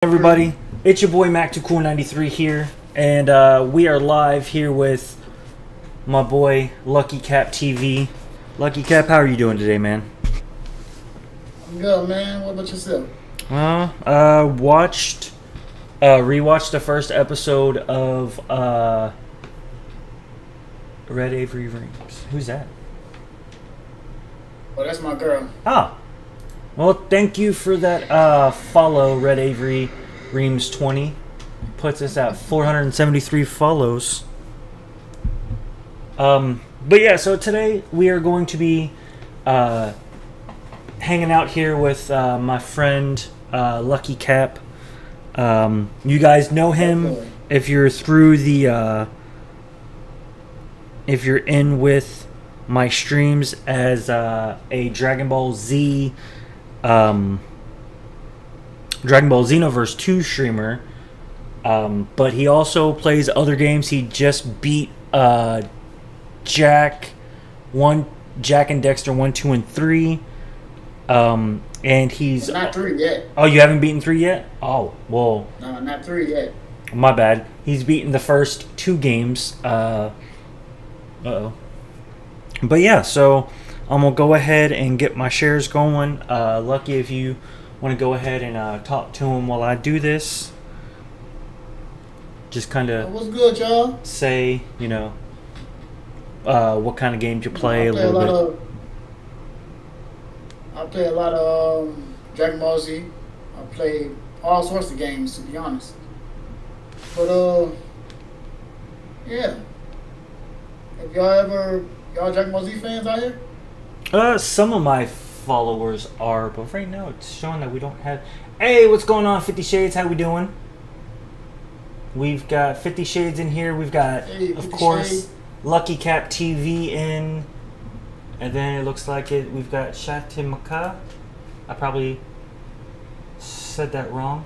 Everybody, it's your boy Mac2Cool93 here, and we are live here with my boy luckycaptv. Lucky Cap, how are you doing today, man? I'm good, man. What about yourself? Rewatched the first episode of Red Avery Reams. Who's that? Oh, that's my girl. Ah, well, thank you for that follow, Red Avery Reams 20. Puts us at 473 follows. But yeah, so today we are going to be hanging out here with my friend Lucky Cap. You guys know him if you're through the if you're in with my streams as a Dragon Ball Xenoverse 2 streamer, but he also plays other games. He just beat Jack and Dexter 1, 2, and 3. And he's not 3 yet. Oh, you haven't beaten 3 yet? Oh, well. No, not 3 yet. My bad. He's beaten the first 2 games. Uh-oh. But yeah, so I'm going to go ahead and get my shares going. Lucky, if you want to go ahead and talk to him while I do this. Just kind of what's good, y'all? Say, what kind of games you play a little bit. I play a lot of Dragon Ball Z. I play all sorts of games, to be honest. But yeah. Have y'all Dragon Ball Z fans out here? Some of my followers are, but right now it's showing that we don't have. Hey, what's going on, 50 Shades? How we doing? We've got 50 Shades in here. We've got, of course, Shade. Lucky Cap TV in, and then it looks like we've got Shatimaka. I probably said that wrong.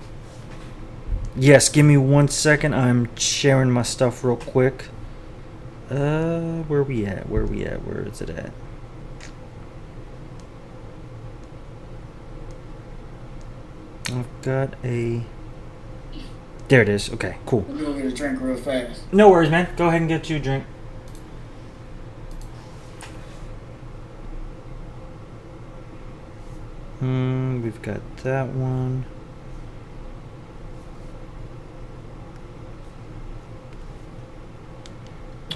Yes, give me 1 second. I'm sharing my stuff real quick. Where we at? Where is it at? I've got a... There it is. Okay, cool. Let me go get a drink real fast. No worries, man. Go ahead and get you a drink. We've got that one.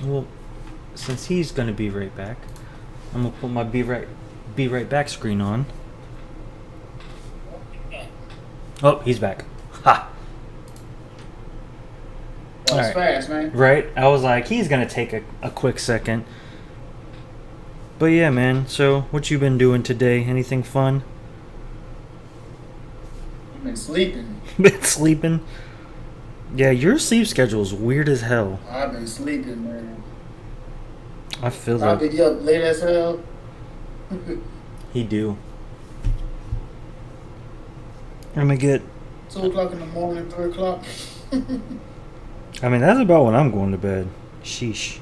Well, since he's gonna be right back, I'm gonna put my be right back screen on. Oh, he's back. Ha! That was fast, man. Right? I was like, he's gonna take a quick second. But yeah, man, so what you been doing today? Anything fun? I've been sleeping. Been sleeping? Yeah, your sleep schedule is weird as hell. I've been sleeping, man. I feel I'll that. be up late as hell. He do. I'm gonna get 2 o'clock in the morning, 3 o'clock. I mean, that's about when I'm going to bed. Sheesh.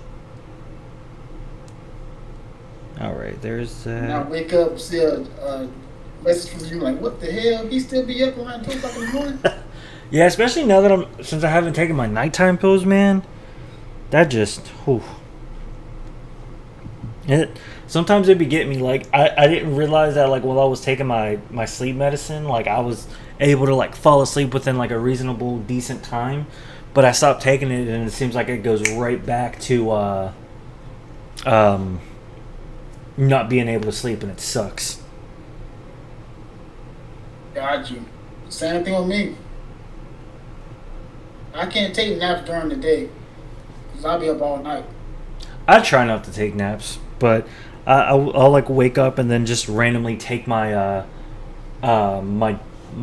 Alright, there's that. And I wake up, see a message from you like, what the hell? He still be up around 2 o'clock in the morning? Yeah, especially now that since I haven't taken my nighttime pills, man. That just, whew. Sometimes it'd be getting me, like, I didn't realize that, like, while I was taking my sleep medicine, like, I was able to, like, fall asleep within, like, a reasonable, decent time. But I stopped taking it, and it seems like it goes right back to, not being able to sleep, and it sucks. Got you. Same thing with me. I can't take naps during the day, because I'll be up all night. I try not to take naps, but I'll like wake up and then just randomly take my my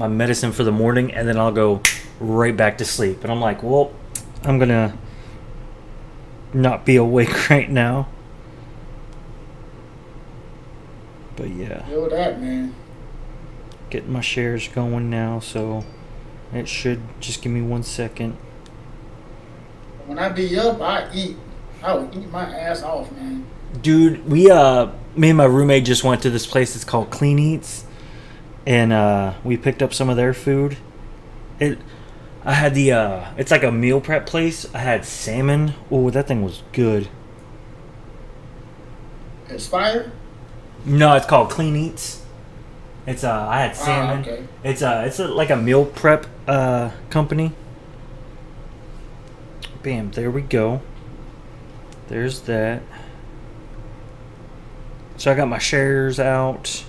medicine for the morning, and then I'll go right back to sleep. And I'm like, well, I'm gonna not be awake right now. But yeah, Feel that, man. getting my shares going now, so it should just give me 1 second. When I be up, I would eat my ass off, man. Dude, me and my roommate just went to this place. It's called Clean Eats, and we picked up some of their food, It. I had the. It's like a meal prep place. I had salmon. Oh, that thing was good. Inspire? No, it's called Clean Eats. It's I had salmon. Okay. It's like a meal prep company. Bam, there we go. There's that. So I got my shares out.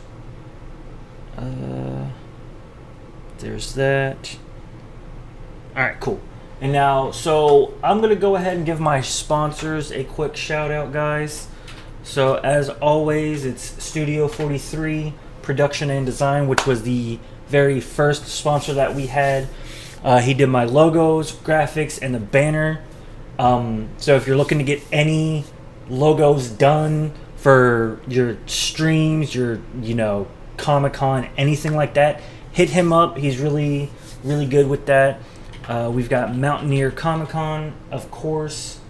There's that. All right, cool. And now, so I'm gonna go ahead and give my sponsors a quick shout out, guys. So as always, it's Studio 43 Production and Design, which was the very first sponsor that we had. He did my logos, graphics, and the banner. So if you're looking to get any logos done for your streams, your Comic-Con, anything like that, hit him up. He's really, really good with that. We've got Mountaineer Comic-Con, of course.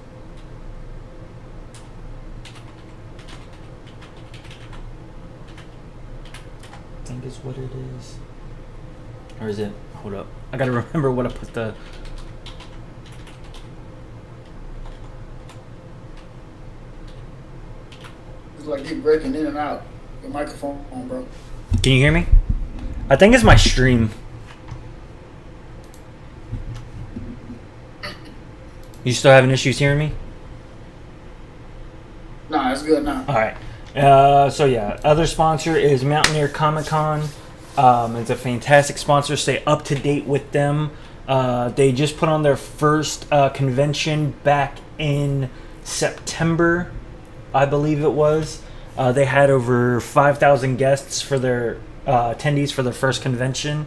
I think is what it is. Or is it? Hold up. I gotta remember what I put the... It's like you breaking in and out. Your microphone on, bro. Can you hear me? I think it's my stream. You still having issues hearing me? Nah, it's good now. All right. So yeah, other sponsor is Mountaineer Comic-Con. It's a fantastic sponsor. Stay up to date with them. They just put on their first convention back in September, I believe it was. They had over 5,000 guests for their attendees for their first convention.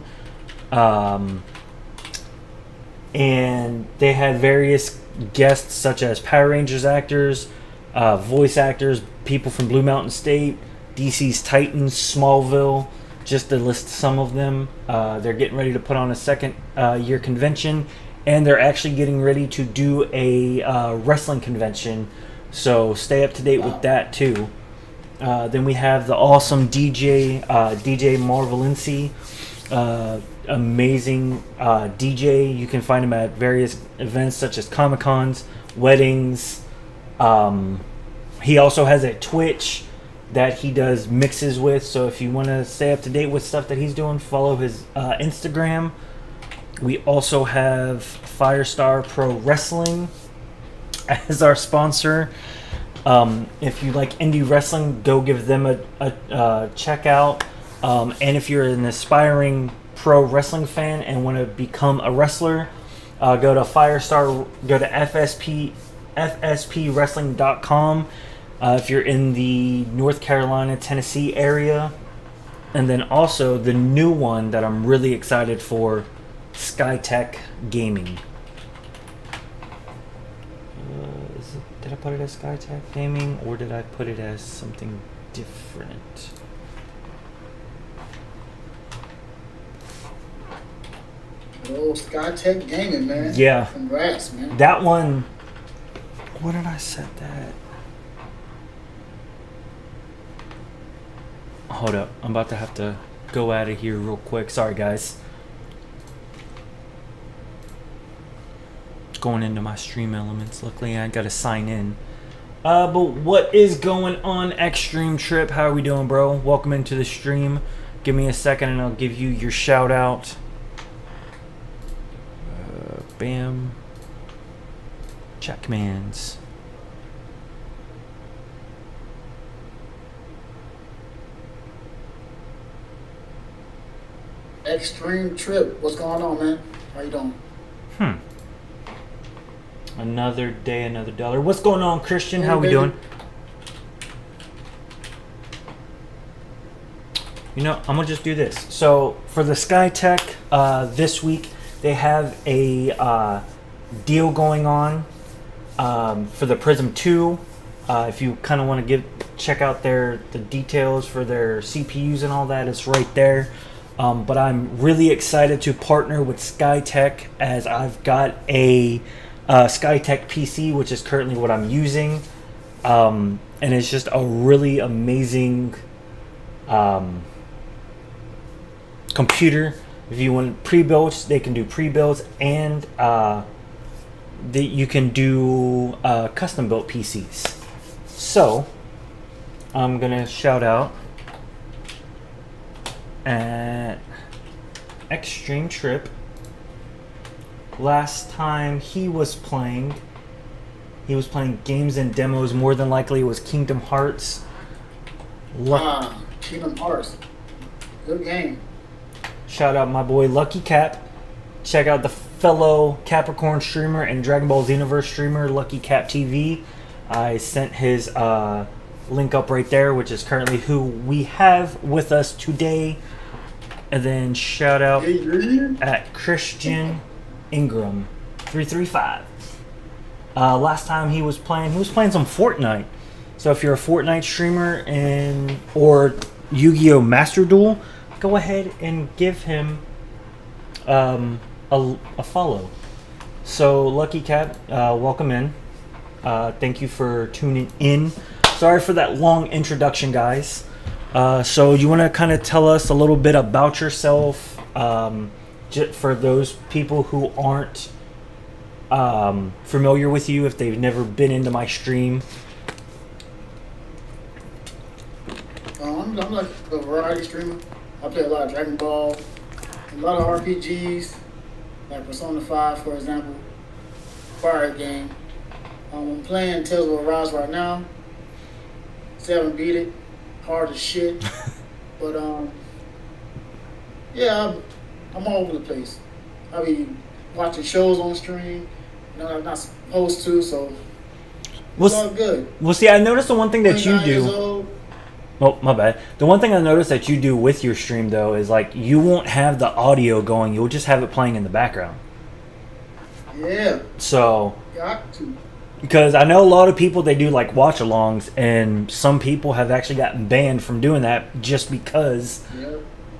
And they had various guests such as Power Rangers actors, voice actors, people from Blue Mountain State, DC's Titans, Smallville, just to list some of them. They're getting ready to put on a second year convention, and they're actually getting ready to do a wrestling convention, so stay up to date with that too. Then we have the awesome DJ Marvelinci, amazing DJ. You can find him at various events such as Comic-Cons, weddings. He also has a Twitch that he does mixes with, so if you want to stay up to date with stuff that he's doing, follow his Instagram. We also have Firestar Pro Wrestling as our sponsor. If you like indie wrestling, go give them a check out. And if you're an aspiring pro wrestling fan and want to become a wrestler, go to Firestar, go to fspwrestling.com if you're in the North Carolina, Tennessee area. And then also the new one that I'm really excited for, SkyTech Gaming. Did I put it as SkyTech Gaming, or did I put it as something different? Oh, SkyTech Gaming, man. Yeah. Congrats, man. That one... What did I set that? Hold up. I'm about to have to go out of here real quick. Sorry, guys. Going into my stream elements. Luckily, I got to sign in. But what is going on, Extreme Trip? How are we doing, bro? Welcome into the stream. Give me a second and I'll give you your shout out. Bam. Checkmans. Extreme Trip. What's going on, man? How you doing? Another day, another dollar. What's going on, Christian? How we doing? You know, I'm gonna just do this. So for the SkyTech, this week they have a deal going on for the Prism 2. If you kind of want to check out the details for their CPUs and all that, it's right there. But I'm really excited to partner with SkyTech, as I've got a SkyTech PC, which is currently what I'm using, and it's just a really amazing computer If you want pre-builts, they can do pre-builts, and you can do custom-built PCs. So, I'm going to shout out at Extreme Trip. Last time he was playing games and demos. More than likely it was Kingdom Hearts. Kingdom Hearts. Good game. Shout out my boy Lucky Cap. Check out the fellow Capricorn streamer and Dragon Ball Xenoverse streamer, luckycaptv. I sent his link up right there, which is currently who we have with us today. And then shout out at Christian Ingram 335. Last time he was playing some Fortnite. So if you're a Fortnite streamer or Yu-Gi-Oh! Master Duel, go ahead and give him a follow. So Lucky Cat, welcome in. Thank you for tuning in. Sorry for that long introduction, guys. So you want to kind of tell us a little bit about yourself, for those people who aren't familiar with you, if they've never been into my stream. I'm like a variety streamer. I play a lot of Dragon Ball, a lot of RPGs, like Persona 5, for example, fire game. I'm playing Tales of Arise right now. Still haven't beat it. Hard as shit. But yeah, I'm all over the place. I be watching shows on stream. You know, I'm not supposed to, so it's all good. Well, see, I noticed the one thing that you do. Oh, my bad. The one thing I noticed that you do with your stream, though, is like you won't have the audio going. You'll just have it playing in the background. Yeah. So. Got to. Because I know a lot of people, they do like watch-alongs, and some people have actually gotten banned from doing that just because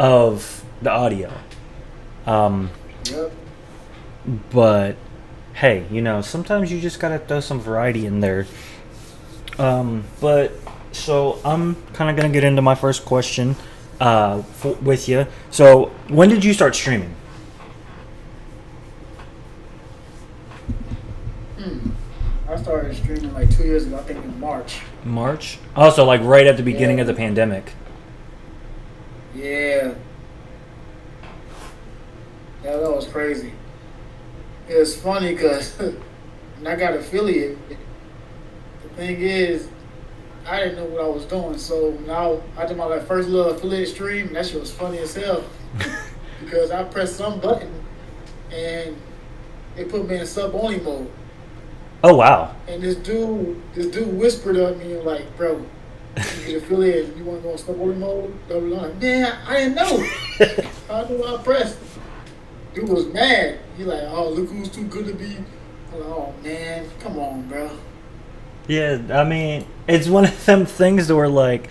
of the audio. But hey, you know, sometimes you just gotta throw some variety in there. But so I'm kind of gonna get into my first question with you. So when did you start streaming? I started streaming like 2 years ago, I think in March. March? Oh, so like right at the beginning of the pandemic. Yeah. Yeah, that was crazy. It was funny because when I got affiliate, the thing is, I didn't know what I was doing. So now I did my first little affiliate stream, and that shit was funny as hell. Because I pressed some button, and it put me in sub-only mode. Oh wow! And this dude whispered at me like, "Bro, you get affiliated. You want to go in sub-only mode?" I'm like, "Man, I didn't know. I knew what I pressed." Dude was mad. He like, "Oh, look who's too good to be." I'm like, "Oh man, come on, bro." Yeah, I mean, it's one of them things where like,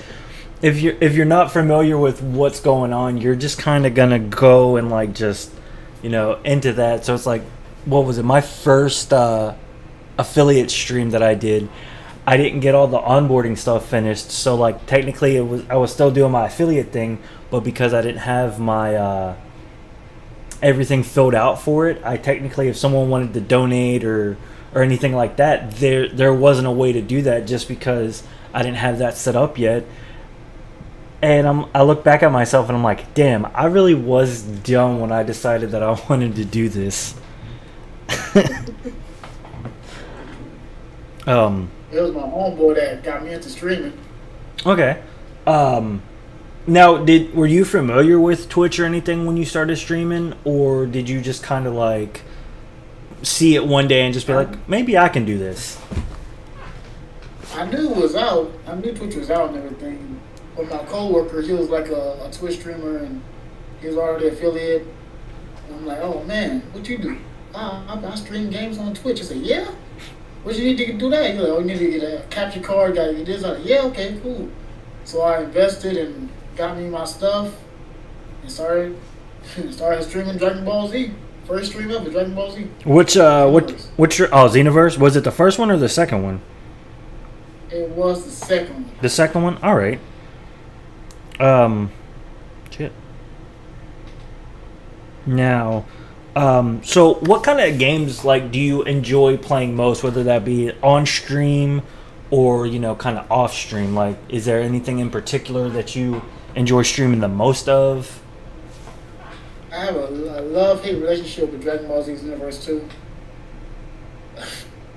if you're not familiar with what's going on, you're just kind of gonna go and like just, you know, into that. So it's like, what was it? My first affiliate stream that I did, I didn't get all the onboarding stuff finished, so like technically I was still doing my affiliate thing, but because I didn't have my everything filled out for it, I technically, if someone wanted to donate or anything like that, there wasn't a way to do that just because I didn't have that set up yet. And I look back at myself and I'm like, damn, I really was dumb when I decided that I wanted to do this. It was my homeboy that got me into streaming. Okay. Now, were you familiar with Twitch or anything when you started streaming, or did you just kind of like see it one day and just be like, maybe I can do this? I knew it was out. I knew Twitch was out and everything. But my coworker, he was like a Twitch streamer, and he was already affiliate. And I'm like, "Oh man, what you do?" I stream games on Twitch. I said, "Yeah. What you need to do that?" He's like, "Oh, you need to get a capture card, gotta get this." I was like, "Yeah, okay, cool." So I invested and got me my stuff and started streaming Dragon Ball Z. First stream ever, Dragon Ball Z. What's your Xenoverse? Was it the first one or the second one? It was the second one. The second one? Alright. Shit. Now, so what kind of games like do you enjoy playing most? Whether that be on stream or kind of off stream. Like, is there anything in particular that you enjoy streaming the most of? I have a love-hate relationship with Dragon Ball Z's Universe 2.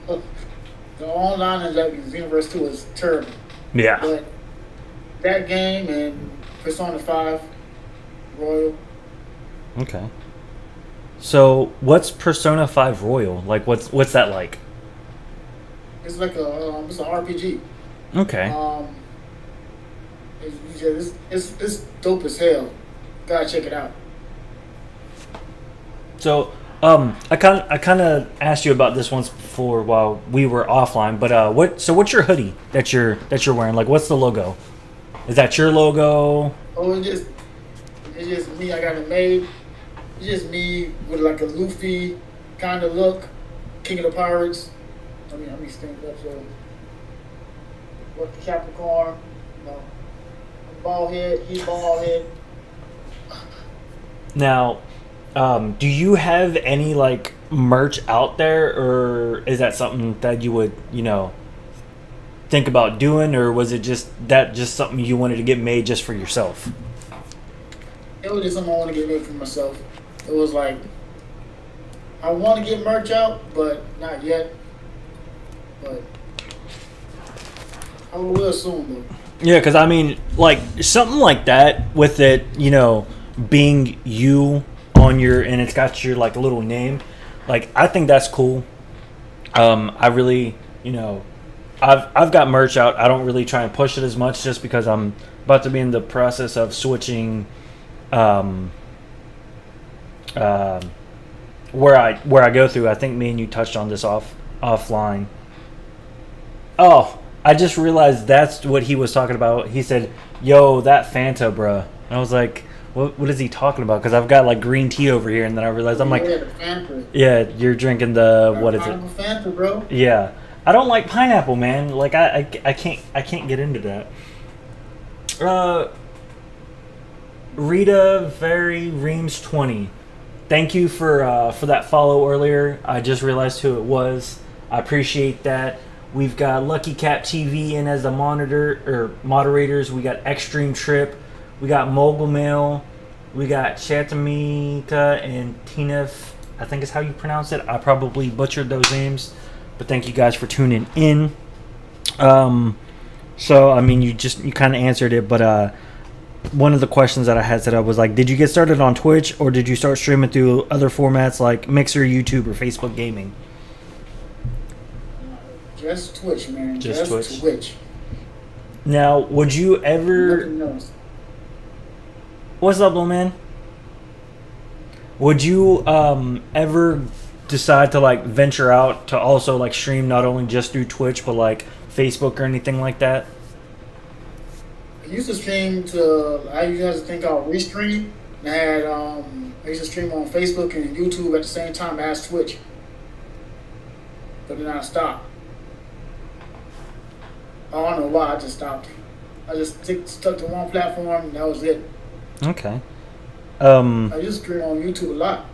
The online in Dragon Ball Universe 2 is terrible. Yeah. But that game and Persona 5 Royal. Okay. So, what's Persona 5 Royal? Like, what's that like? It's like it's an RPG. Okay. It's dope as hell. Gotta check it out. So, I kind of asked you about this once before while we were offline. But what's your hoodie that you're wearing? Like, what's the logo? Is that your logo? Oh, it's just me. I got it made. It's just me with like a Luffy kind of look, King of the Pirates. Let me stand up so. What's the Capricorn? No, bald head. He bald head. Now, do you have any like merch out there, or is that something that you would think about doing, or was it just something you wanted to get made just for yourself? It was just something I want to get made for myself. It was like I want to get merch out, but not yet. But I will soon though. Yeah, because I mean, like something like that with it, being you on your and it's got your like little name, like I think that's cool. I really, I've got merch out. I don't really try and push it as much just because I'm about to be in the process of switching, where I go through. I think me and you touched on this offline. Oh, I just realized that's what he was talking about. He said, "Yo, that Fanta, bruh." And I was like, "What is he talking about?" Because I've got like green tea over here, and then I realized I'm like, the Fanta. "Yeah, you're drinking the what is it?" Fanta, bro. Yeah, I don't like pineapple, man. Like I can't get into that. Rita Very Reams 20. Thank you for that follow earlier. I just realized who it was. I appreciate that. We've got Lucky Cap TV in as the moderators. We got Extreme Trip. We got Mogul Mail. We got Shatamika and Tinef. I think is how you pronounce it. I probably butchered those names, but thank you guys for tuning in. So I mean, you kind of answered it, but one of the questions that I had said I was like, did you get started on Twitch or did you start streaming through other formats like Mixer, YouTube, or Facebook Gaming? Just Twitch, man. Just Twitch. Now, would you ever? What's up, little man? Would you ever decide to like venture out to also like stream not only just through Twitch but like Facebook or anything like that? I used to stream I used to think I'll restream. I used to stream on Facebook and YouTube at the same time as Twitch. But then I stopped. I don't know why, I just stopped. I just stuck to one platform and that was it. Okay. I used to stream on YouTube a lot.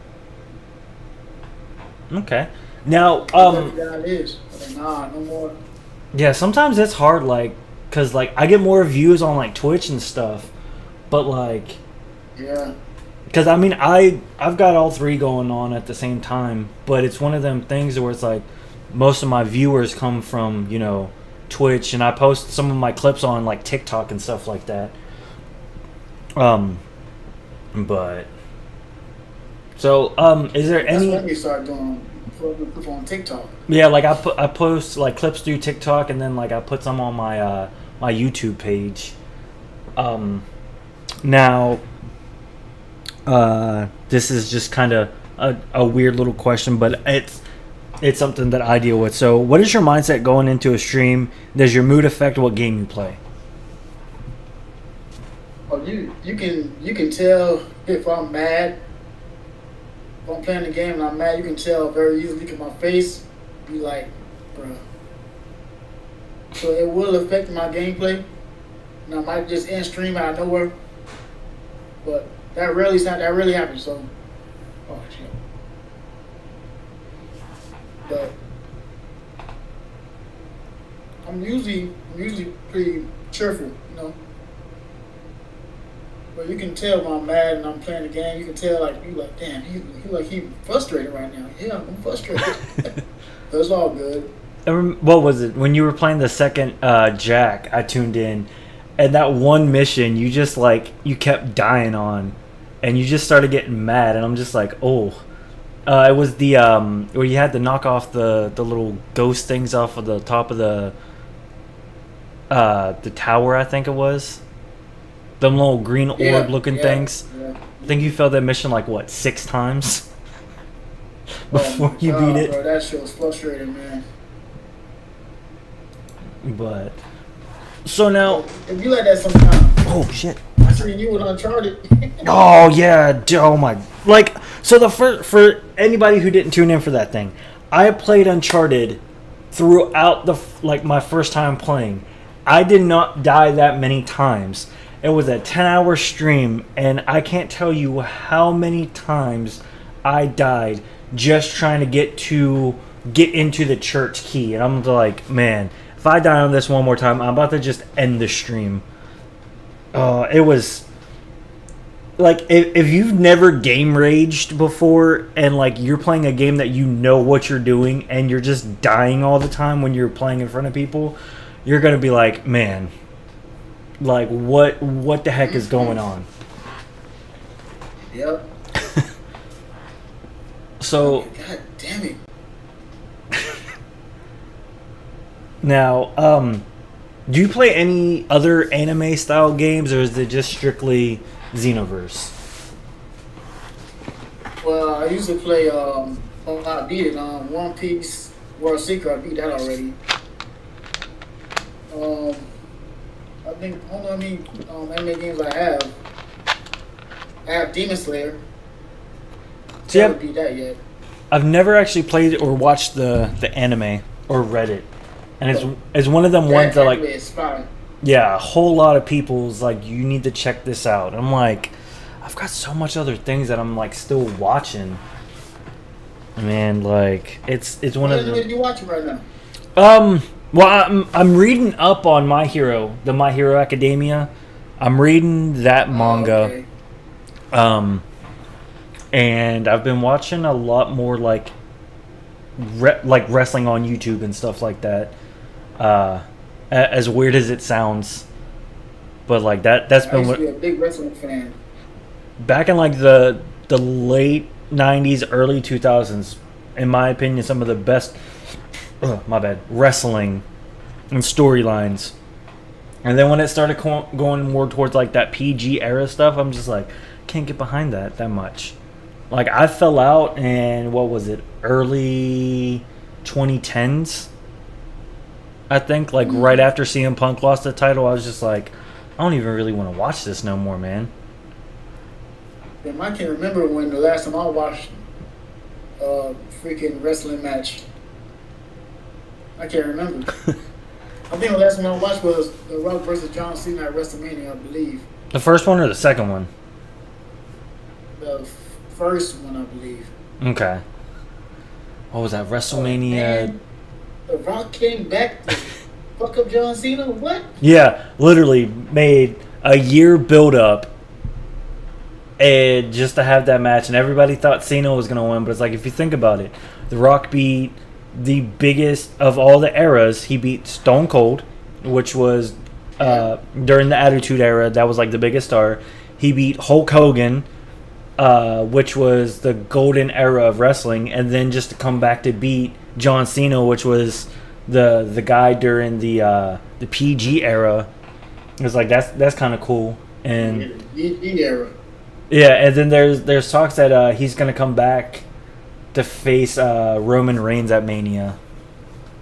Okay. Now, yeah, it is. But nah, no more. Yeah, sometimes it's hard, like, cause like I get more views on like Twitch and stuff, but like, yeah, cause I mean I've got all three going on at the same time, but it's one of them things where it's like most of my viewers come from Twitch, and I post some of my clips on like TikTok and stuff like that. But so is there any? That's when you start doing on TikTok. Yeah, like I post like clips through TikTok, and then like I put some on my my YouTube page. Now, this is just kind of a weird little question, but it's something that I deal with. So, what is your mindset going into a stream? Does your mood affect what game you play? Oh, you can tell if I'm mad. If I'm playing the game and I'm mad, you can tell very easily because my face be like, bruh. So it will affect my gameplay. And I might just end stream out of nowhere. But that really happens. So Oh shit. But I'm usually pretty cheerful, you know. But you can tell when I'm mad and I'm playing the game. You can tell like you like, damn, he frustrated right now. Yeah, I'm frustrated. But it's all good. What was it when you were playing the second Jack? I tuned in, and that one mission you just like you kept dying on, and you just started getting mad, and I'm just like, oh, it was the where you had to knock off the little ghost things off of the top of the tower, I think it was. Them little green orb looking things. Yeah. I think you failed that mission like what 6 times before you beat it. Bro, that shit was frustrating, man. But so now, if you like that sometime. Oh shit! I seen you with Uncharted. Oh yeah! Oh my! Like so the first for anybody who didn't tune in for that thing, I played Uncharted throughout the my first time playing. I did not die that many times. It was a 10-hour stream, and I can't tell you how many times I died just trying to get into the church key. And I'm like, man, if I die on this one more time, I'm about to just end the stream. It was like if you've never game raged before, and like you're playing a game that you know what you're doing, and you're just dying all the time when you're playing in front of people, you're gonna be like, man. Like what the heck is going on? Yep. So God damn it. Now, do you play any other anime style games, or is it just strictly Xenoverse? Well, I used to play I beat it One Piece World Seeker. I beat that already. I think only anime games I have. I have Demon Slayer. See, I haven't beat that yet. I've never actually played or watched the anime or read it, and it's one of them ones that like yeah, a whole lot of people's like you need to check this out. I'm like, I've got so much other things that I'm like still watching. Man, like it's one of the. What are you watching right now? Well, I'm reading up on My Hero, the My Hero Academia. I'm reading that manga. Okay. And I've been watching a lot more like wrestling on YouTube and stuff like that. As weird as it sounds, but like that's been I used to be a big wrestling fan. Back in like the late 90s, early 2000s, in my opinion, some of the best wrestling and storylines. And then when it started going more towards like that PG era stuff, I'm just like, can't get behind that much. Like I fell out in what was it, early 2010s, I think, like right after CM Punk lost the title. I was just like, I don't even really want to watch this no more, man. Damn, I can't remember when the last time I watched a freaking wrestling match. I can't remember. I think the last one I watched was The Rock versus John Cena at WrestleMania, I believe. The first one or the second one? The first one, I believe. Okay. What was that? WrestleMania? The Rock came back to fuck up John Cena? What? Yeah, literally made a year build up and just to have that match, and everybody thought Cena was going to win, but it's like, if you think about it, The Rock beat the biggest of all the eras. He beat Stone Cold, which was during the Attitude Era. That was like the biggest star. He beat Hulk Hogan, which was the golden era of wrestling, and then just to come back to beat John Cena, which was the guy during the PG era. It was like that's kind of cool. And the era. Yeah, and then there's talks that he's gonna come back to face Roman Reigns at Mania,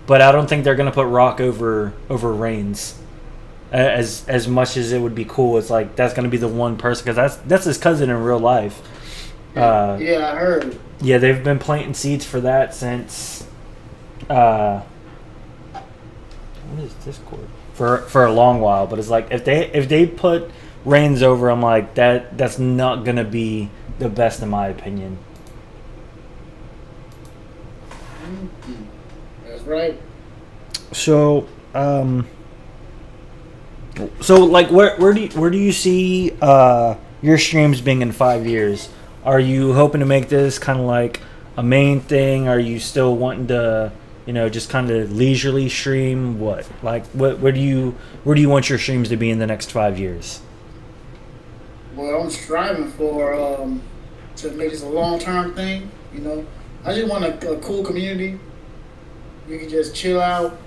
but I don't think they're gonna put Rock over Reigns. As much as it would be cool, it's like that's gonna be the one person, because that's his cousin in real life. Yeah, I heard. Yeah, they've been planting seeds for that since. What is Discord? For a long while, but it's like if they put Reigns over, I'm like that's not gonna be the best in my opinion. That's right. So, like, where do you see your streams being in 5 years? Are you hoping to make this kind of like a main thing? Are you still wanting to, just kind of leisurely stream? What, like, where do you want your streams to be in the next 5 years? Well, I'm striving for to make this a long-term thing. I just want a cool community. You can just chill out,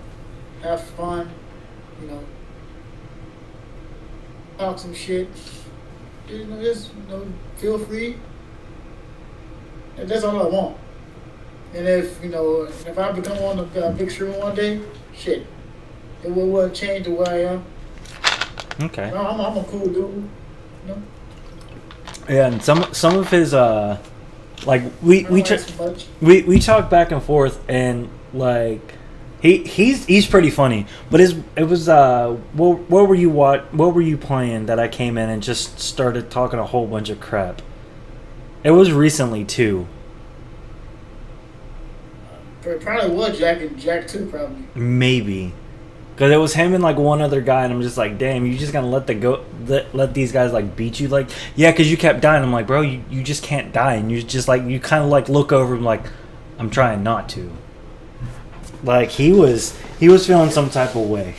have fun, talk some shit. Just feel free. And that's all I want. And if I become on a big streamer one day, shit, it wouldn't change the way I am. Okay. I'm a cool dude. Yeah, and some of his like we talk back and forth, and like he's pretty funny, but it was what were you playing that I came in and just started talking a whole bunch of crap? It was recently too. It probably was Jack 2 probably. Maybe. Because it was him and like one other guy, and I'm just like, damn, you just gonna let these guys like beat you? Like, yeah, because you kept dying. I'm like, bro, you just can't die, and you just like, you kind of like look over him like, I'm trying not to. Like he was feeling some type of way.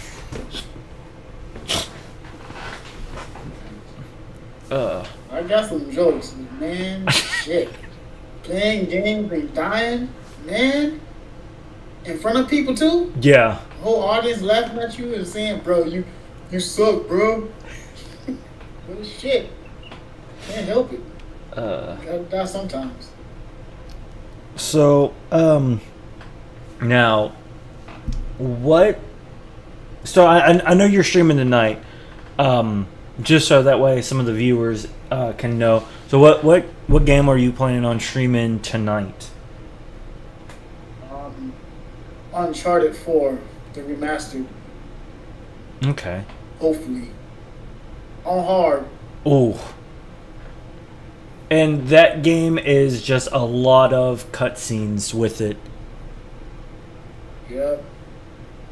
I got some jokes, man. Shit, playing games and dying, man, in front of people too. Yeah. Whole audience laughing at you and saying, "Bro, you suck, bro." Well, shit, can't help it. Gotta die sometimes. So, now, what? So I know you're streaming tonight. Just so that way some of the viewers can know. So what game are you planning on streaming tonight? Uncharted 4. The remastered. Okay. Hopefully. On hard. Oh. And that game is just a lot of cutscenes with it. Yep.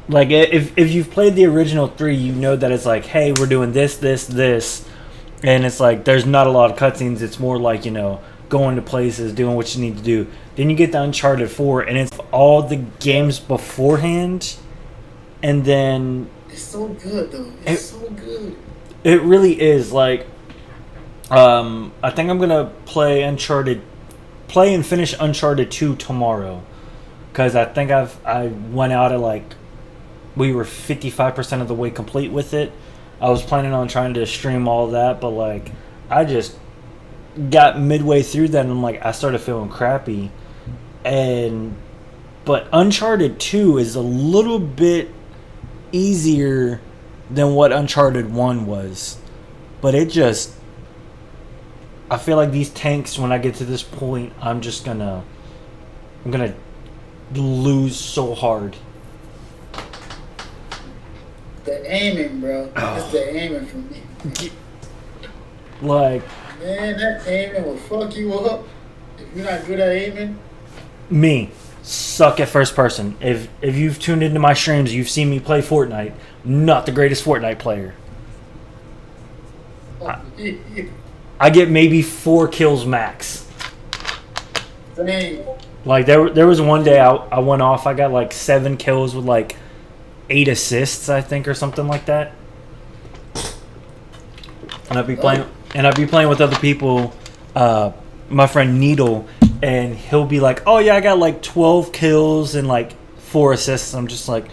Like, if you've played the original 3, you know that it's like, hey, we're doing this. And it's like, there's not a lot of cutscenes. It's more like, going to places, doing what you need to do. Then you get to Uncharted 4, and it's all the games beforehand. And then it's so good though. It's so good. It really is. Like, I think I'm gonna play and finish Uncharted 2 tomorrow, because I think I went out at like, we were 55% of the way complete with it. I was planning on trying to stream all of that, but like I just got midway through that, and I'm like, I started feeling crappy. But Uncharted 2 is a little bit easier than what Uncharted 1 was. But I feel like these tanks, when I get to this point, I'm gonna lose so hard. The aiming, bro. It's the aiming for me. Like, man, that aiming will fuck you up if you're not good at aiming. Me, suck at first person. If you've tuned into my streams, you've seen me play Fortnite. Not the greatest Fortnite player. I get maybe 4 kills max. Dang. Like there was one day I went off. I got like 7 kills with like 8 assists, I think, or something like that. And I'd be playing with other people. My friend Needle, and he'll be like, "Oh yeah, I got like 12 kills and like 4 assists." I'm just like,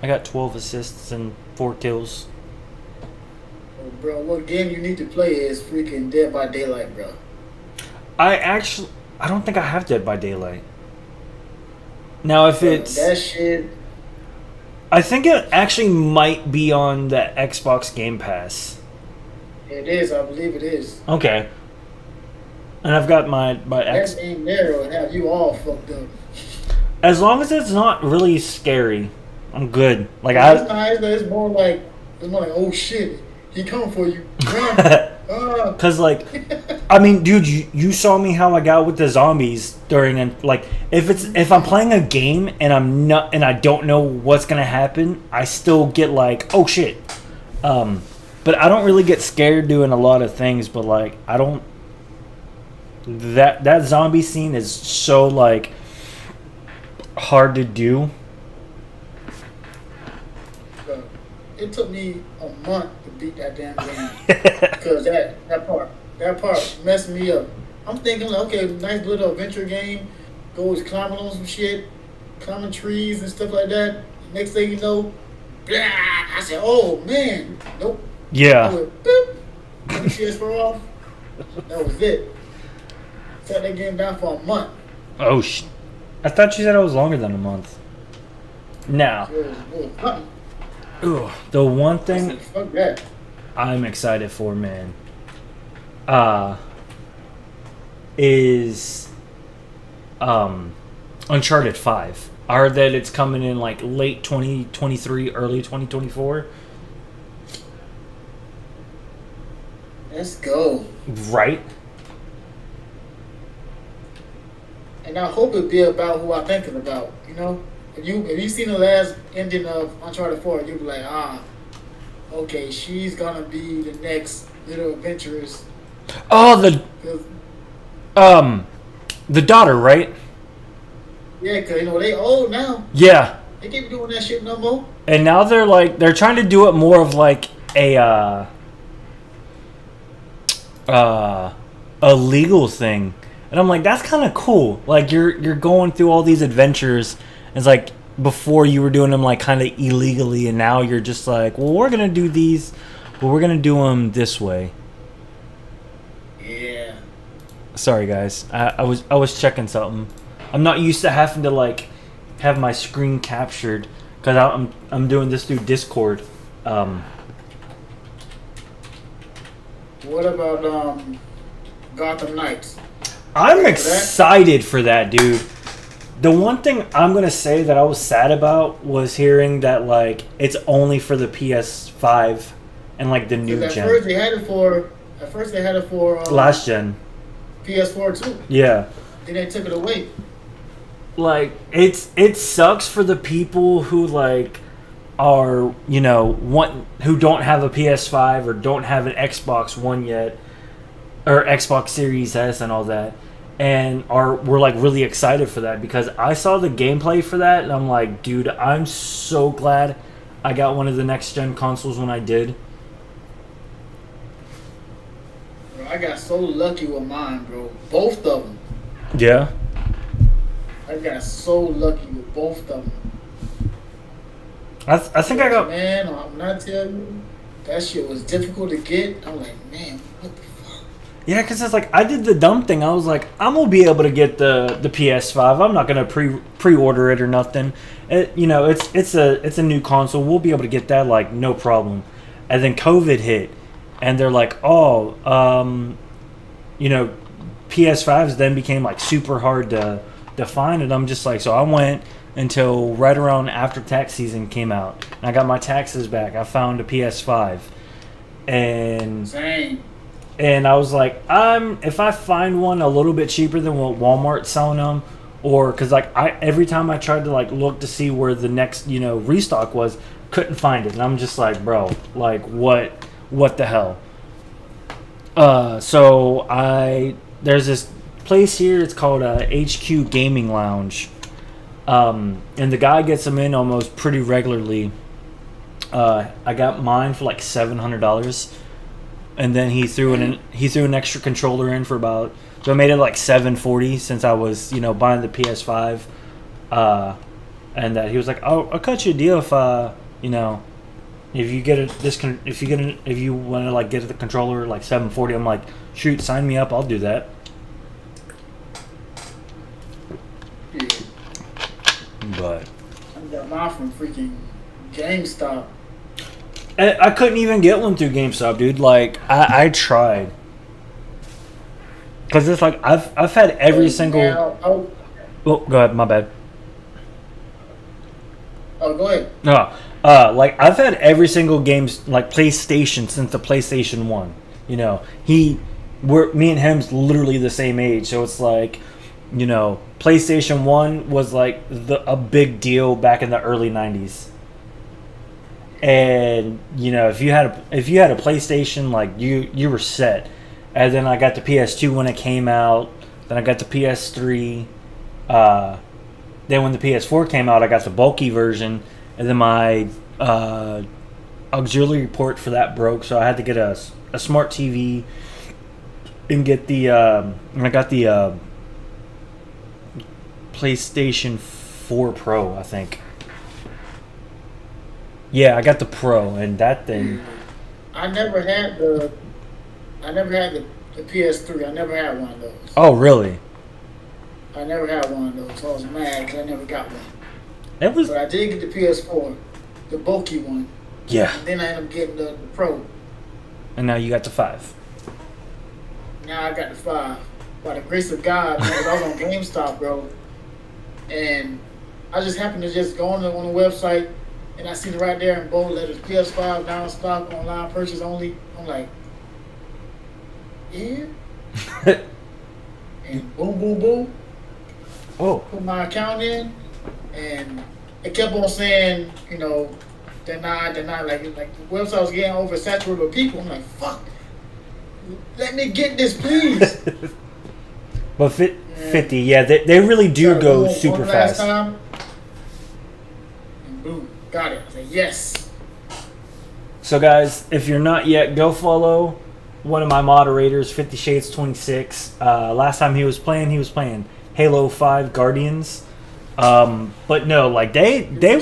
I got 12 assists and 4 kills. Oh, bro, what game you need to play is freaking Dead by Daylight, bro. I don't think I have Dead by Daylight. Now, if it's that shit, I think it actually might be on the Xbox Game Pass. It is, I believe it is. Okay. And I've got my X. That game there will have you all fucked up. As long as it's not really scary, I'm good. Like it's more like oh shit, he coming for you. Cause like I mean, dude, you saw me how I got with the zombies during, like, if I'm playing a game and I don't know what's gonna happen, I still get like, oh shit. But I don't really get scared doing a lot of things. But like, I don't. That zombie scene is so like hard to do. It took me a month to beat that damn game because that part messed me up. I'm thinking like, okay, nice little adventure game, goes climbing on some shit, climbing trees and stuff like that. Next thing you know, blah, I said, oh man, nope. Yeah. I went, boop, PS4 off. That was it. Set that game down for a month. Oh I thought you said it was longer than a month. Now. Ooh, the one thing I'm excited for, man, is Uncharted 5. I heard that it's coming in like late 2023, early 2024. Let's go. Right? And I hope it be about who I'm thinking about, you know? If you seen the last ending of Uncharted 4, you'll be like, okay, she's gonna be the next little adventurous. Oh, the daughter, right? Yeah, cause they old now. Yeah. They can't be doing that shit no more. And now they're trying to do it more of like a legal thing. And I'm like, that's kind of cool. Like you're going through all these adventures. It's like before you were doing them like kind of illegally, and now you're just like, well, we're gonna do these, but we're gonna do them this way. Yeah. Sorry, guys. I was checking something. I'm not used to having to like have my screen captured because I'm doing this through Discord. What about Gotham Knights? I'm excited for that, dude. The one thing I'm gonna say that I was sad about was hearing that like it's only for the PS5 and like the new gen. At first they had it for last gen. PS4 too. Yeah. Then they took it away. Like it sucks for the people who like are who don't have a PS5 or don't have an Xbox One yet or Xbox Series S and all that. And we're like really excited for that because I saw the gameplay for that and I'm like, dude, I'm so glad I got one of the next gen consoles when I did. Bro, I got so lucky with mine, bro. Both of them. Yeah. I got so lucky with both of them. I think I got. Man, I'm not telling you, that shit was difficult to get. I'm like, man, what the fuck? Yeah, because it's like I did the dumb thing. I was like, I'm gonna be able to get the PS5. I'm not gonna pre-order it or nothing. It's a new console. We'll be able to get that like no problem. And then COVID hit, and they're like, PS5s then became like super hard to find. And I'm just like, so I went until right around after tax season came out, and I got my taxes back. I found a PS5, and. Same. And I was like, if I find one a little bit cheaper than what Walmart's selling them, or because like every time I tried to like look to see where the next restock was, couldn't find it, and I'm just like, bro, like what the hell? So there's this place here. It's called HQ Gaming Lounge, and the guy gets them in almost pretty regularly. I got mine for like $700. And then he threw an extra controller in for about, so I made it like $740 since I was buying the PS5, and that he was like, I'll cut you a deal if if you want to like get the controller like $740. I'm like, shoot, sign me up, I'll do that. Yeah. But I got mine from freaking GameStop. I couldn't even get one through GameStop, dude. Like I tried, because it's like I've had every single. Oh, go ahead. My bad. Oh, go ahead. No, like I've had every single games like PlayStation since the PlayStation 1. He me and him's literally the same age, so it's like, you know, PlayStation 1 was like a big deal back in the early 90s. And you know, if you had a PlayStation, like you were set. And then I got the PS2 when it came out. Then I got the PS3. Then when the PS4 came out, I got the bulky version. And then my auxiliary port for that broke, so I had to get a smart TV and get the I got the PlayStation 4 Pro, I think. Yeah, I got the Pro, and that thing. I never had the PS3. I never had one of those. Oh, really? I never had one of those. So I was mad because I never got one. It was. But I did get the PS4, the bulky one. Yeah. And then I ended up getting the Pro. And now you got the 5. Now I got the 5. By the grace of God, man, 'cause I was on GameStop, bro. And I just happened to just go on the website, and I seen it right there in bold letters, PS5, down stock, online purchase only. I'm like, yeah. And boom, boom, boom. Oh. Put my account in, and it kept on saying, you know, denied. Like the website was getting oversaturated with people. I'm like, fuck. Let me get this, please. But 50, yeah, they really do go super fast. Time, and boom, got it. I said, yes. So, guys, if you're not yet, go follow one of my moderators, 50 Shades 26. Last time he was playing Halo 5 Guardians. But no, like they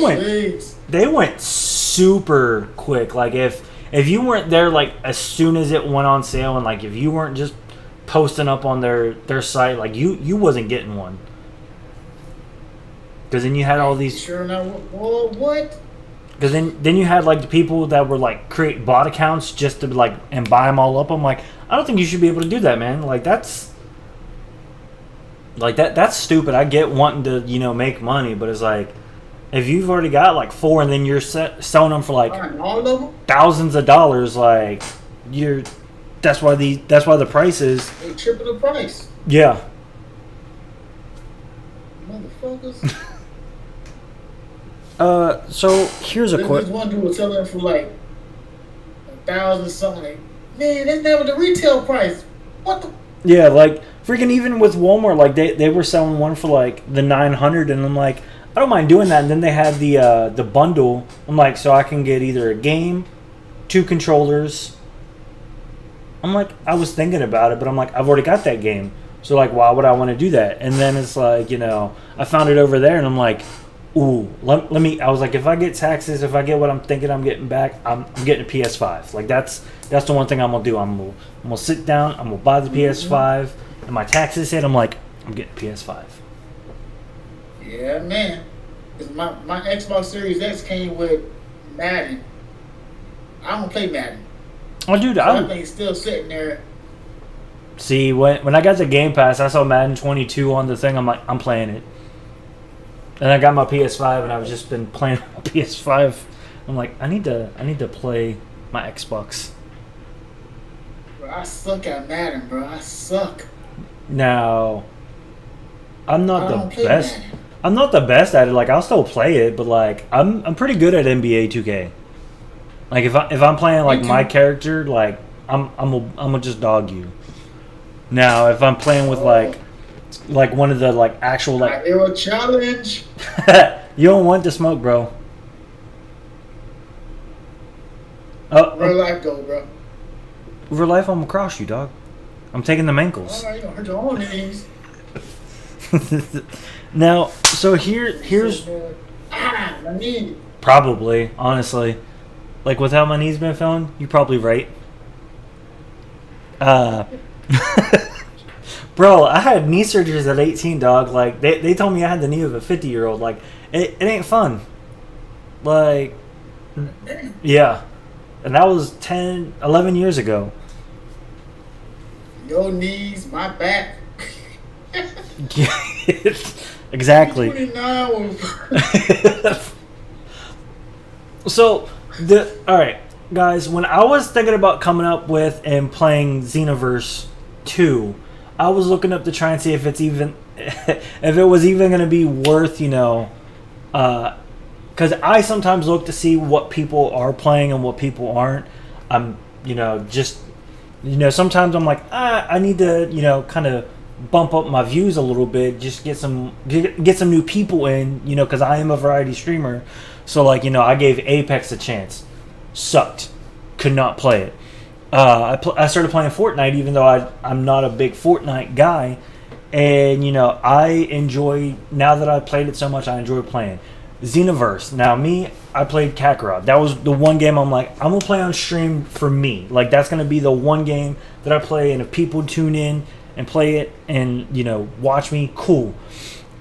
went super quick. Like if you weren't there like as soon as it went on sale, and like if you weren't just posting up on their site, like you wasn't getting one. Because then you had all these. Sure now, what? Because then you had like the people that were like create bot accounts just to like and buy them all up. I'm like, I don't think you should be able to do that, man. Like that's stupid. I get wanting to, you know, make money, but it's like if you've already got like 4 and then you're selling them for like all of them? thousands of dollars, like that's why the price is they triple the price. Yeah. Motherfuckers. So here's a This question. one dude was selling for like 1,000 something. Like, man, that's never the retail price. What the? Yeah, like freaking even with Walmart, like they were selling one for like the 900, and I'm like, I don't mind doing that. And then they had the bundle. I'm like, so I can get either a game, 2 controllers. I'm like, I was thinking about it, but I'm like, I've already got that game, so like, why would I want to do that? And then it's like, you know, I found it over there, and I'm like, ooh, let me. I was like, if I get taxes, if I get what I'm thinking I'm getting back, I'm getting a PS5. Like that's the one thing I'm gonna do. I'm gonna sit down. I'm gonna buy the PS5, and my taxes hit. I'm like, I'm getting a PS5. Yeah, man. 'Cause my Xbox Series X came with Madden. I don't play Madden. Oh, dude, So that thing's still sitting there. See, when I got the Game Pass, I saw Madden 22 on the thing. I'm like, I'm playing it. And I got my PS5, and I've just been playing my PS5. I'm like, I need to play my Xbox. Bro, I suck at Madden, bro. I suck. Now, I'm not the best. Madden. I'm not the best at it. Like, I'll still play it, but like, I'm pretty good at NBA 2K. Like, if I'm playing like my character, like I'm gonna just dog you. Now, if I'm playing with like one of the like actual like a challenge. You don't want to smoke, bro. Real life go, bro. Real life, I'm gonna cross you, dog. I'm taking the ankles. Alright, you gonna hurt your own knees. Now, so here's my knee. probably, honestly, like with how my knee's been feeling, you're probably right. Bro, I had knee surgeries at 18, dog. Like, they told me I had the knee of a 50-year-old. Like, it ain't fun. Like, yeah. And that was 10, 11 years ago. Your knees, my back. Exactly. 29. So, alright, guys, when I was thinking about coming up with and playing Xenoverse 2. I was looking up to try and see if it's even if it was even going to be worth, because I sometimes look to see what people are playing and what people aren't. I'm, sometimes I'm like, I need to, kind of bump up my views a little bit, just get some new people in, because I am a variety streamer. So like, I gave Apex a chance, sucked, could not play it. I started playing Fortnite, even though I'm not a big Fortnite guy, and I enjoy, now that I played it so much, I enjoy playing Xenoverse. Now I played Kakarot. That was the one game I'm like, I'm gonna play on stream for me. Like that's gonna be the one game that I play, and if people tune in and play it and watch me, cool.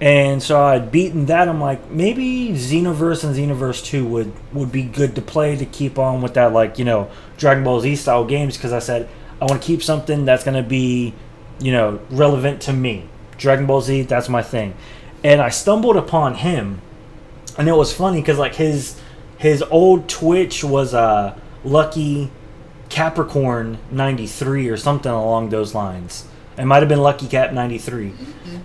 And so I'd beaten that. I'm like, maybe Xenoverse and Xenoverse 2 would be good to play to keep on with that, like, Dragon Ball Z style games, because I said I want to keep something that's going to be, relevant to me. Dragon Ball Z, that's my thing. And I stumbled upon him, and it was funny because like his old Twitch was Lucky Capricorn 93 or something along those lines. It might have been Lucky Cap 93.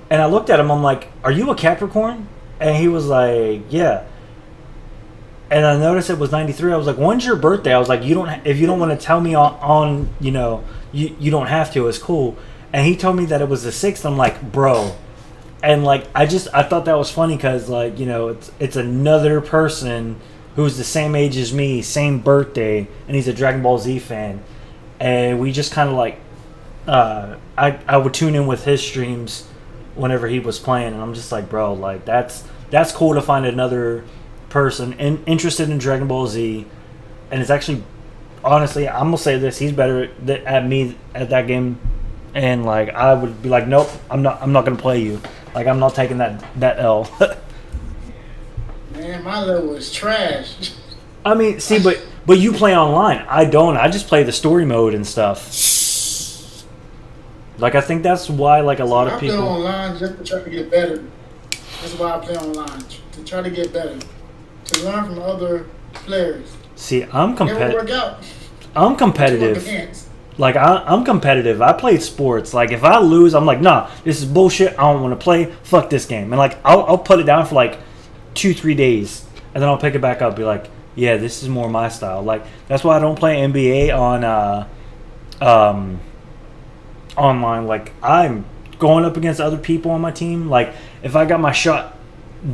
And I looked at him, I'm like, are you a Capricorn? And he was like, yeah. And I noticed it was 93. I was like, when's your birthday? I was like, if you don't want to tell me on you don't have to, it's cool. And he told me that it was the 6th. I'm like, bro. And like, I thought that was funny because like, it's another person who's the same age as me, same birthday, and he's a Dragon Ball Z fan. And we just kind of like, I would tune in with his streams whenever he was playing, and I'm just like, bro, like that's cool to find another person interested in Dragon Ball Z. And it's actually, honestly, I'm gonna say this, he's better at me at that game, and like I would be like, nope, I'm not gonna play you. Like I'm not taking that L. Man, my level is trash. I mean, see, but you play online. I don't. I just play the story mode and stuff. Like I think that's why like a lot of people. I play online just to try to get better. That's why I play online, to try to get better, to learn from other players. See, I'm competitive. Never work out. I'm competitive. Like I'm competitive. I play sports. Like if I lose, I'm like, nah, this is bullshit. I don't want to play. Fuck this game. And like I'll put it down for like 2-3 days, and then I'll pick it back up. Be like, yeah, this is more my style. Like that's why I don't play NBA on online. Like I'm going up against other people on my team. Like if I got my shot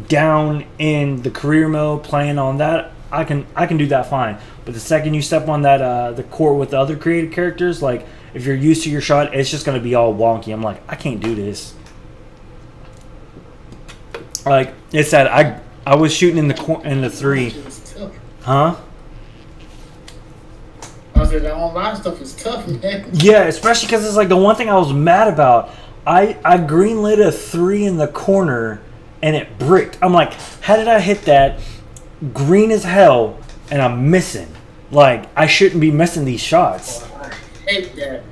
down in the career mode playing on that, I can do that fine. But the second you step on that the court with the other creative characters, like if you're used to your shot, it's just gonna be all wonky. I'm like, I can't do this. Like it's that I was shooting in the 3. Huh? I said that online stuff is tough, man. Yeah, especially because it's like the one thing I was mad about. I greenlit a 3 in the corner and it bricked. I'm like, how did I hit that green as hell and I'm missing? Like I shouldn't be missing these shots. Oh, I hate that.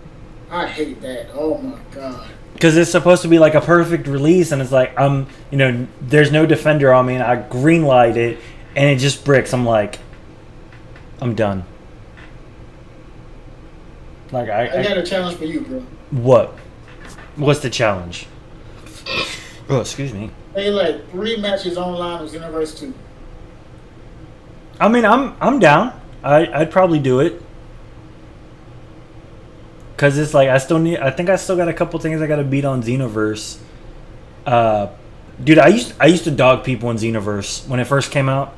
I hate that. Oh my god. Because it's supposed to be like a perfect release, and it's like there's no defender on me, and I greenlight it, and it just bricks. I'm like, I'm done. Like I got a challenge for you, bro. What? What's the challenge? Oh, excuse me. Play like 3 matches online with Xenoverse 2. I mean, I'm down. I'd probably do it. Cause it's like I think I still got a couple things I gotta beat on Xenoverse. Dude, I used to dog people in Xenoverse when it first came out.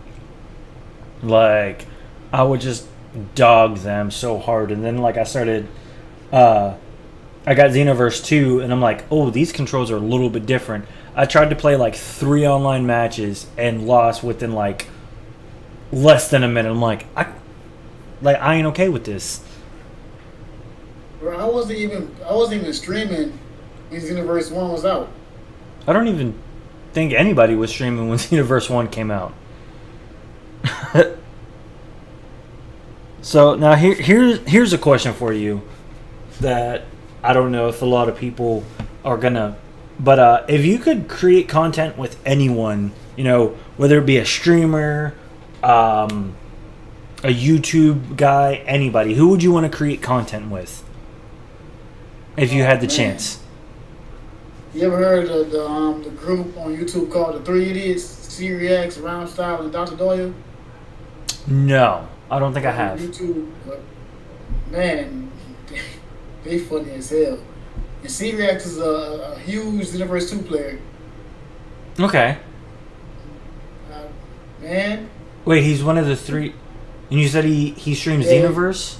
Like, I would just dog them so hard, and then like I started, I got Xenoverse 2, and I'm like, oh, these controls are a little bit different. I tried to play like 3 online matches and lost within like less than a minute. I'm like, I ain't okay with this. Bro, I wasn't even streaming when Xenoverse 1 was out. I don't even think anybody was streaming when Xenoverse 1 came out. So now here's a question for you that I don't know if a lot of people are gonna, but if you could create content with anyone, whether it be a streamer, a YouTube guy, anybody, who would you want to create content with? if you had the Man. chance. You ever heard of the group on YouTube called the Three Idiots? C-Rex, Round Style, and Dr. Doyle? No, I don't think I have. YouTube, man, they funny as hell. And C-Rex is a huge Universe 2 player. Okay. Man. Wait, he's one of the three. And you said he streams Yeah. Xenoverse?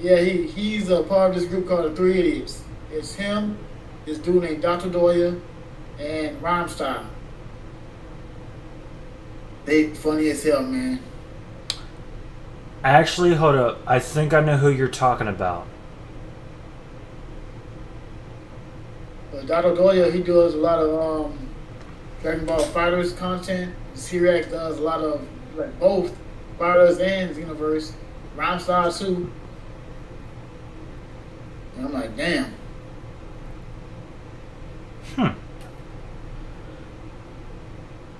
Yeah, he's a part of this group called the Three Idiots. It's him, this dude named Dr. Doyle, and Rhymestyle. They funny as hell, man. Actually, hold up. I think I know who you're talking about. But Dr. Doyle, he does a lot of Dragon Ball Fighters content. C-Rex does a lot of like both Fighters and Xenoverse. Rhymestyle too. And I'm like, damn.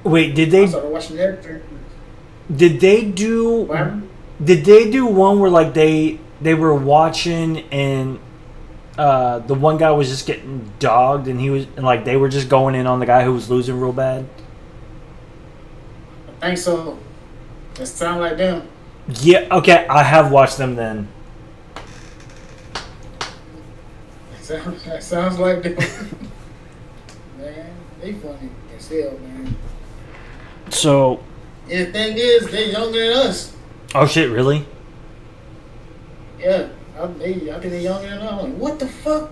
Wait, did I they started watching that. did they do What? did they do one where like they were watching and the one guy was just getting dogged and like they were just going in on the guy who was losing real bad? I think so. That sound like them. Yeah, okay, I have watched them then. That sounds like them. Man, they funny as hell, man. So, And the thing is, they younger than us. oh shit, really? Yeah, I think they're younger than us. I'm like, what the fuck?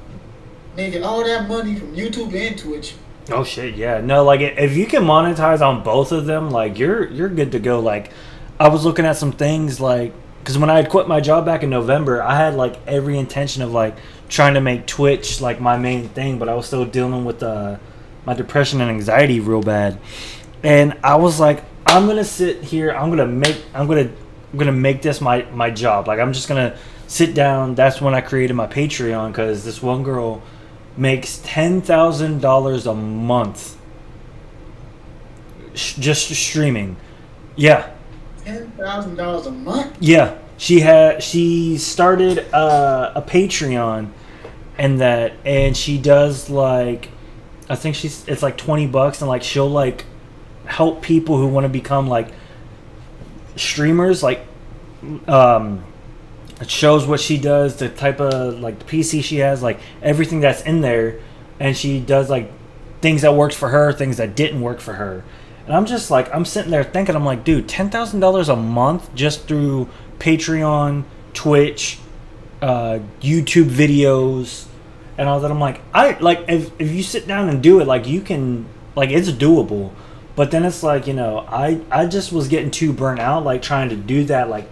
Making all that money from YouTube and Twitch. Oh shit, yeah. No, like if you can monetize on both of them, like you're good to go. Like I was looking at some things like because when I had quit my job back in November, I had like every intention of like trying to make Twitch like my main thing, but I was still dealing with my depression and anxiety real bad. And I was like, I'm gonna sit here. I'm gonna make this my job. Like I'm just gonna sit down. That's when I created my Patreon because this one girl makes $10,000 a month just streaming. Yeah. $10,000 a month? Yeah. She started a Patreon and she does like I think it's like $20 and like she'll like help people who want to become like streamers like it shows what she does, the type of like the PC she has, like everything that's in there, and she does like things that worked for her, things that didn't work for her. And I'm just like I'm sitting there thinking, I'm like, dude, $10,000 a month just through Patreon, Twitch, YouTube videos, and all that. I'm like, if you sit down and do it, like you can, like it's doable. But then it's like, you know, I just was getting too burnt out, like trying to do that like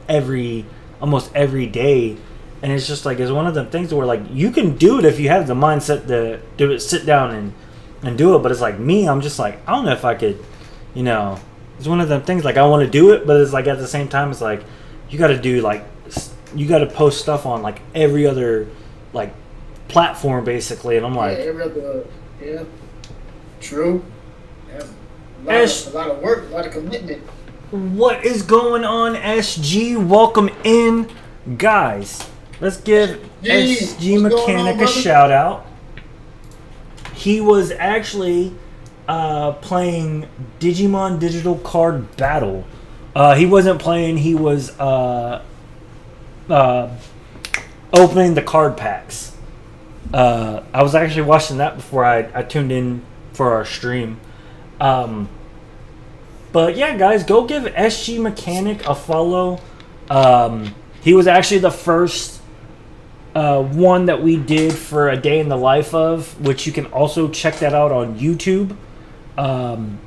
almost every day, and it's just like it's one of the things where like you can do it if you have the mindset to do it, sit down and do it. But it's like me, I'm just like I don't know if I could, you know. It's one of the things like I want to do it, but it's like at the same time it's like you got to do like you got to post stuff on like every other like platform basically, and I'm like every other, yeah, true. Yeah. A lot of work, a lot of commitment. What is going on, SG? Welcome in, guys. Let's give SG Mechanic a shout out. He was actually playing Digimon Digital Card Battle. He wasn't playing. He was opening the card packs. I was actually watching that before I tuned in for our stream. But yeah, guys, go give SG Mechanic a follow. He was actually the first one that we did for A Day in the Life of, which you can also check that out on YouTube.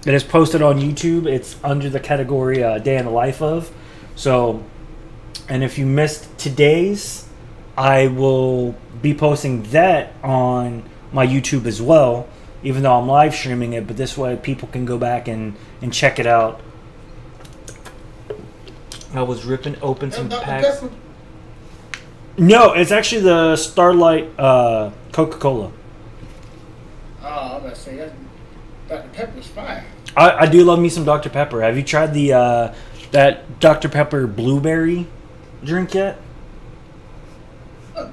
It is posted on YouTube. It's under the category Day in the Life of. So, and if you missed today's, I will be posting that on my YouTube as well, even though I'm live streaming it, but this way people can go back and check it out. I was ripping open some packs. No, it's actually the Starlight Coca-Cola. Oh, I'm about to say that Dr. Pepper's fire. I do love me some Dr. Pepper. Have you tried the that Dr. Pepper blueberry drink yet?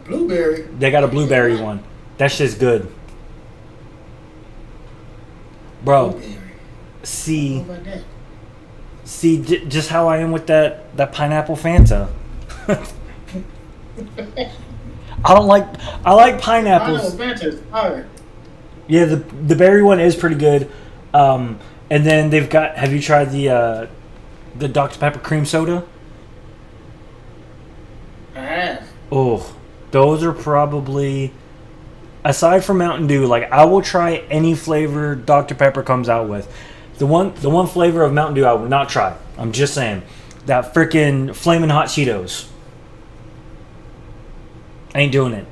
Blueberry. They got a blueberry one. That shit's good. Bro, Blueberry. see, What about that? just how I am with that pineapple Fanta. I like pineapples. Pineapple Fanta. All right. Yeah, the berry one is pretty good. And then they've got. Have you tried the Dr Pepper cream soda? I have. Oh, those are probably, aside from Mountain Dew, like I will try any flavor Dr Pepper comes out with. The one flavor of Mountain Dew I would not try. I'm just saying, that freaking Flamin' Hot Cheetos. Ain't doing it.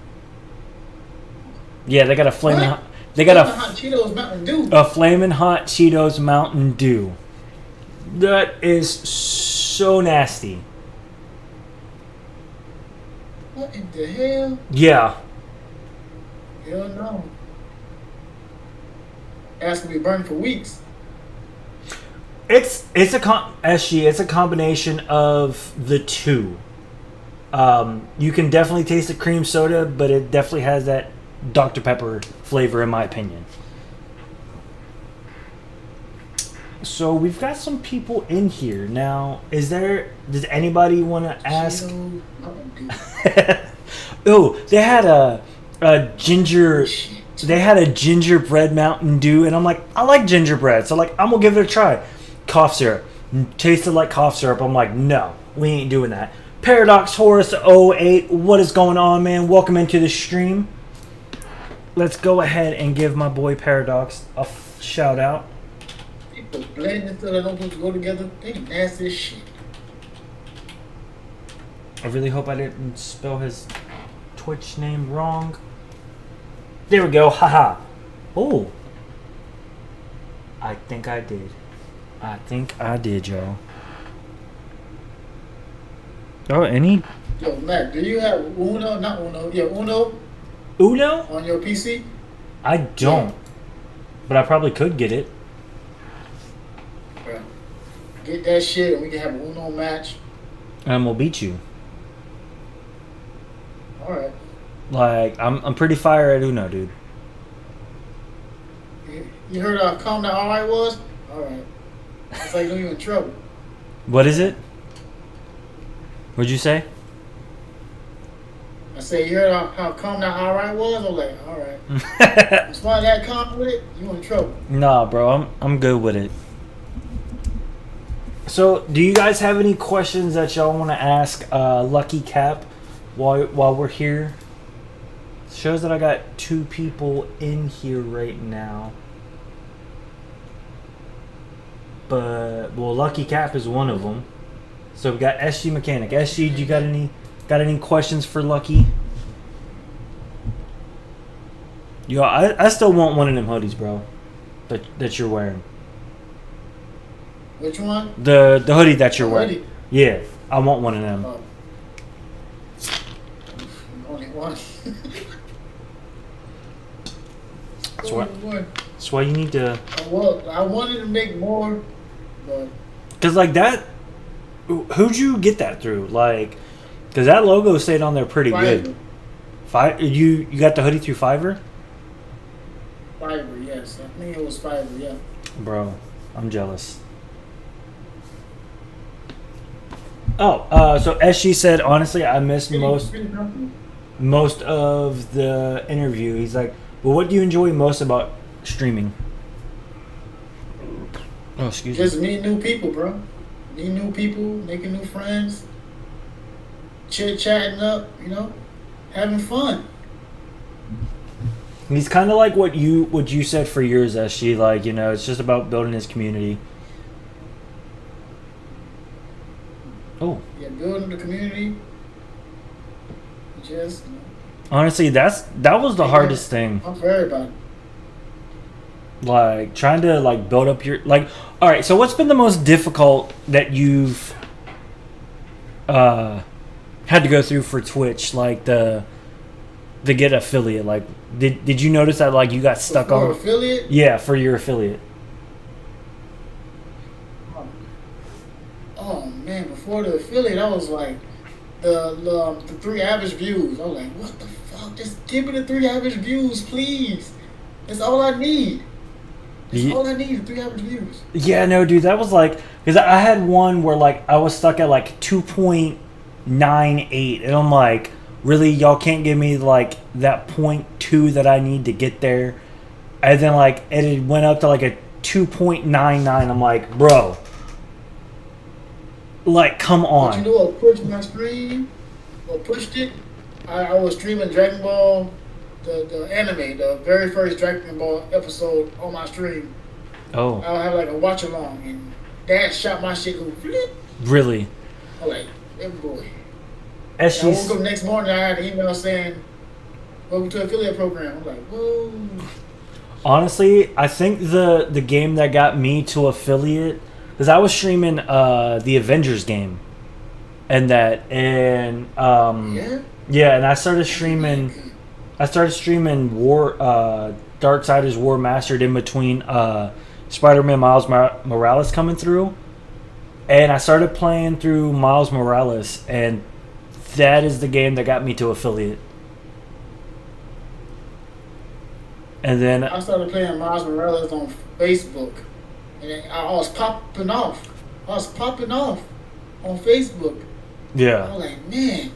Yeah, they got a Flamin' Hot. They got Flamin' Hot Cheetos Mountain Dew. a Flamin' Hot Cheetos Mountain Dew. That is so nasty. What in the hell? Yeah. Hell no. That's gonna be burned for weeks. It's a SG. It's a combination of the two. You can definitely taste the cream soda, but it definitely has that Dr Pepper flavor, in my opinion. So we've got some people in here now. Does anybody want to ask? Cheetos Mountain Dew. Oh, they had a ginger. They had a gingerbread Mountain Dew, and I'm like, I like gingerbread, so like I'm gonna give it a try. Cough syrup, tasted like cough syrup. I'm like, no, we ain't doing that. Paradox Horus 08, what is going on, man? Welcome into the stream. Let's go ahead and give my boy Paradox a shout out. People blend until they don't go together. They nasty as shit. I really hope I didn't spell his Twitch name wrong. There we go, haha. Oh, I think I did. Y'all. Oh, any Yo, Mac, do you have Uno? Not Uno. Yeah, Uno Uno? on your PC? I don't, but I probably could get it. Bro, get that shit and we can have an Uno match. And we'll beat you. Alright. Like I'm pretty fire at Uno, dude. You heard how calm that alright was? Alright. It's like you in trouble. What is it? What'd you say? I said, you heard how calm that alright was? I'm like, alright. As far as that calm with it, you in trouble. Nah, bro, I'm good with it. So, do you guys have any questions that y'all want to ask Lucky Cap while we're here? Shows that I got 2 people in here right now. But well, Lucky Cap is one of them. So we got SG Mechanic. SG, do you got any questions for Lucky? Yo, I still want one of them hoodies, bro. That you're wearing. Which one? The hoodie that you're wearing. Hoodie? Yeah, I want one of them. Oh. Only one. That's why you need to. Well, I wanted to make more, but Cause like that, who'd you get that through? Like, cause that logo stayed on there pretty good. You got the hoodie through Fiverr? Fiverr, yes. I think it was Fiverr, yeah. Bro, I'm jealous. Oh, so SG said, honestly, I missed most of the interview. He's like, well, what do you enjoy most about streaming? Oh, excuse me. Just meet new people, bro. Meet new people, making new friends, chit-chatting up, having fun. He's kind of like what you said for years, SG. Like, it's just about building his community. Oh. Yeah, building the community. Just. Honestly, that was the hardest thing. I'm for everybody. Like trying to build up your all right, so what's been the most difficult that you've had to go through for Twitch, like the get affiliate? Like did you notice that you got stuck for on affiliate? Yeah, for your affiliate. Oh man, before the affiliate I was like the 3 average views. I'm like, what the fuck? Just give me the 3 average views, please. That's all I need. That's all I need, 3 average views. Yeah, no, dude, that was like, because I had one where like I was stuck at like 2.98, and I'm like, really, y'all can't give me like that 0.2 that I need to get there, and then like it went up to like a 2.99. I'm like, bro, like, come on. But you know what pushed my stream? What pushed it? I was streaming Dragon Ball, the anime, the very first Dragon Ball episode on my stream. Oh. I'll have like a watch along, and that shot my shit go flip. Really? I'm like, hey boy. I woke up next morning, I had an email saying, welcome to affiliate program. I'm like, whoa. Honestly, I think the game that got me to affiliate, because I was streaming the Avengers game, and yeah, and I started streaming Darksiders War Mastered in between Spider-Man Miles Morales coming through, and I started playing through Miles Morales, and that is the game that got me to affiliate. And then I started playing Miles Morales on Facebook, and I was popping off. on Facebook. Yeah. I was like, man,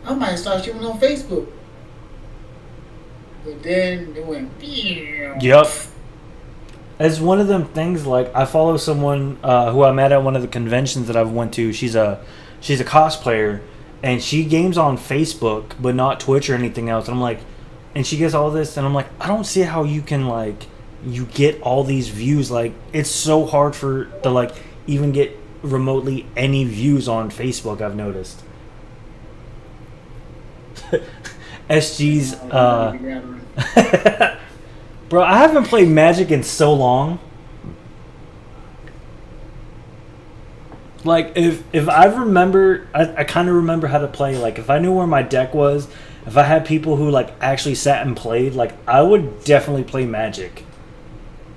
I might start streaming on Facebook. But then it went. Yep. It's one of them things. Like, I follow someone who I met at one of the conventions that I've went to. She's a cosplayer, and she games on Facebook, but not Twitch or anything else. And I'm like, and she gets all this, and I'm like, I don't see how you can like, you get all these views. Like, it's so hard to like even get remotely any views on Facebook. I've noticed. SG's bro, I haven't played Magic in so long. Like, if I remember, I kind of remember how to play. Like, if I knew where my deck was, if I had people who like actually sat and played, like, I would definitely play Magic.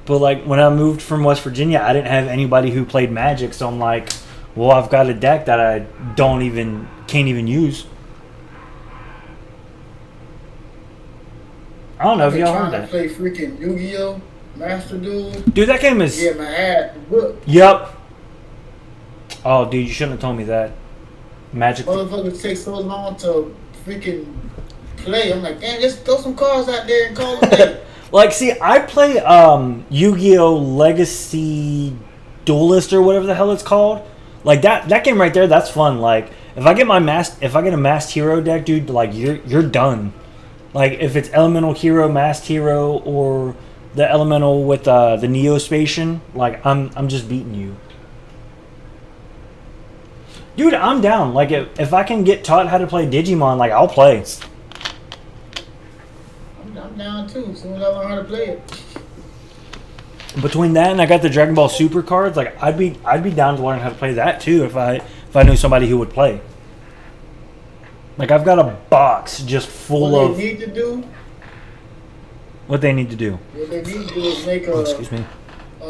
But like, when I moved from West Virginia, I didn't have anybody who played Magic, so I'm like, well, I've got a deck that I can't even use. I don't know if y'all heard that. I play freaking Yu-Gi-Oh! Master Duel. Dude, that game is. Yeah, my ass. Yep. Oh, dude, you shouldn't have told me that. Magic. Motherfuckers take so long to freaking play. I'm like, damn, just throw some cards out there and call it a day. Like, see, I play Yu-Gi-Oh! Legacy Duelist or whatever the hell it's called. Like, that game right there, that's fun. Like, if I get a masked hero deck, dude, like, you're done. Like, if it's Elemental Hero, Masked Hero, or the Elemental with the Neospatian, like, I'm just beating you. Dude, I'm down. Like, if I can get taught how to play Digimon, like, I'll play. I'm down too, as soon as I learn how to play it. Between that and I got the Dragon Ball Super cards, like, I'd be down to learn how to play that too if I knew somebody who would play. Like, I've got a box just full of... What they need to do... What they need to do? What they need to do is make a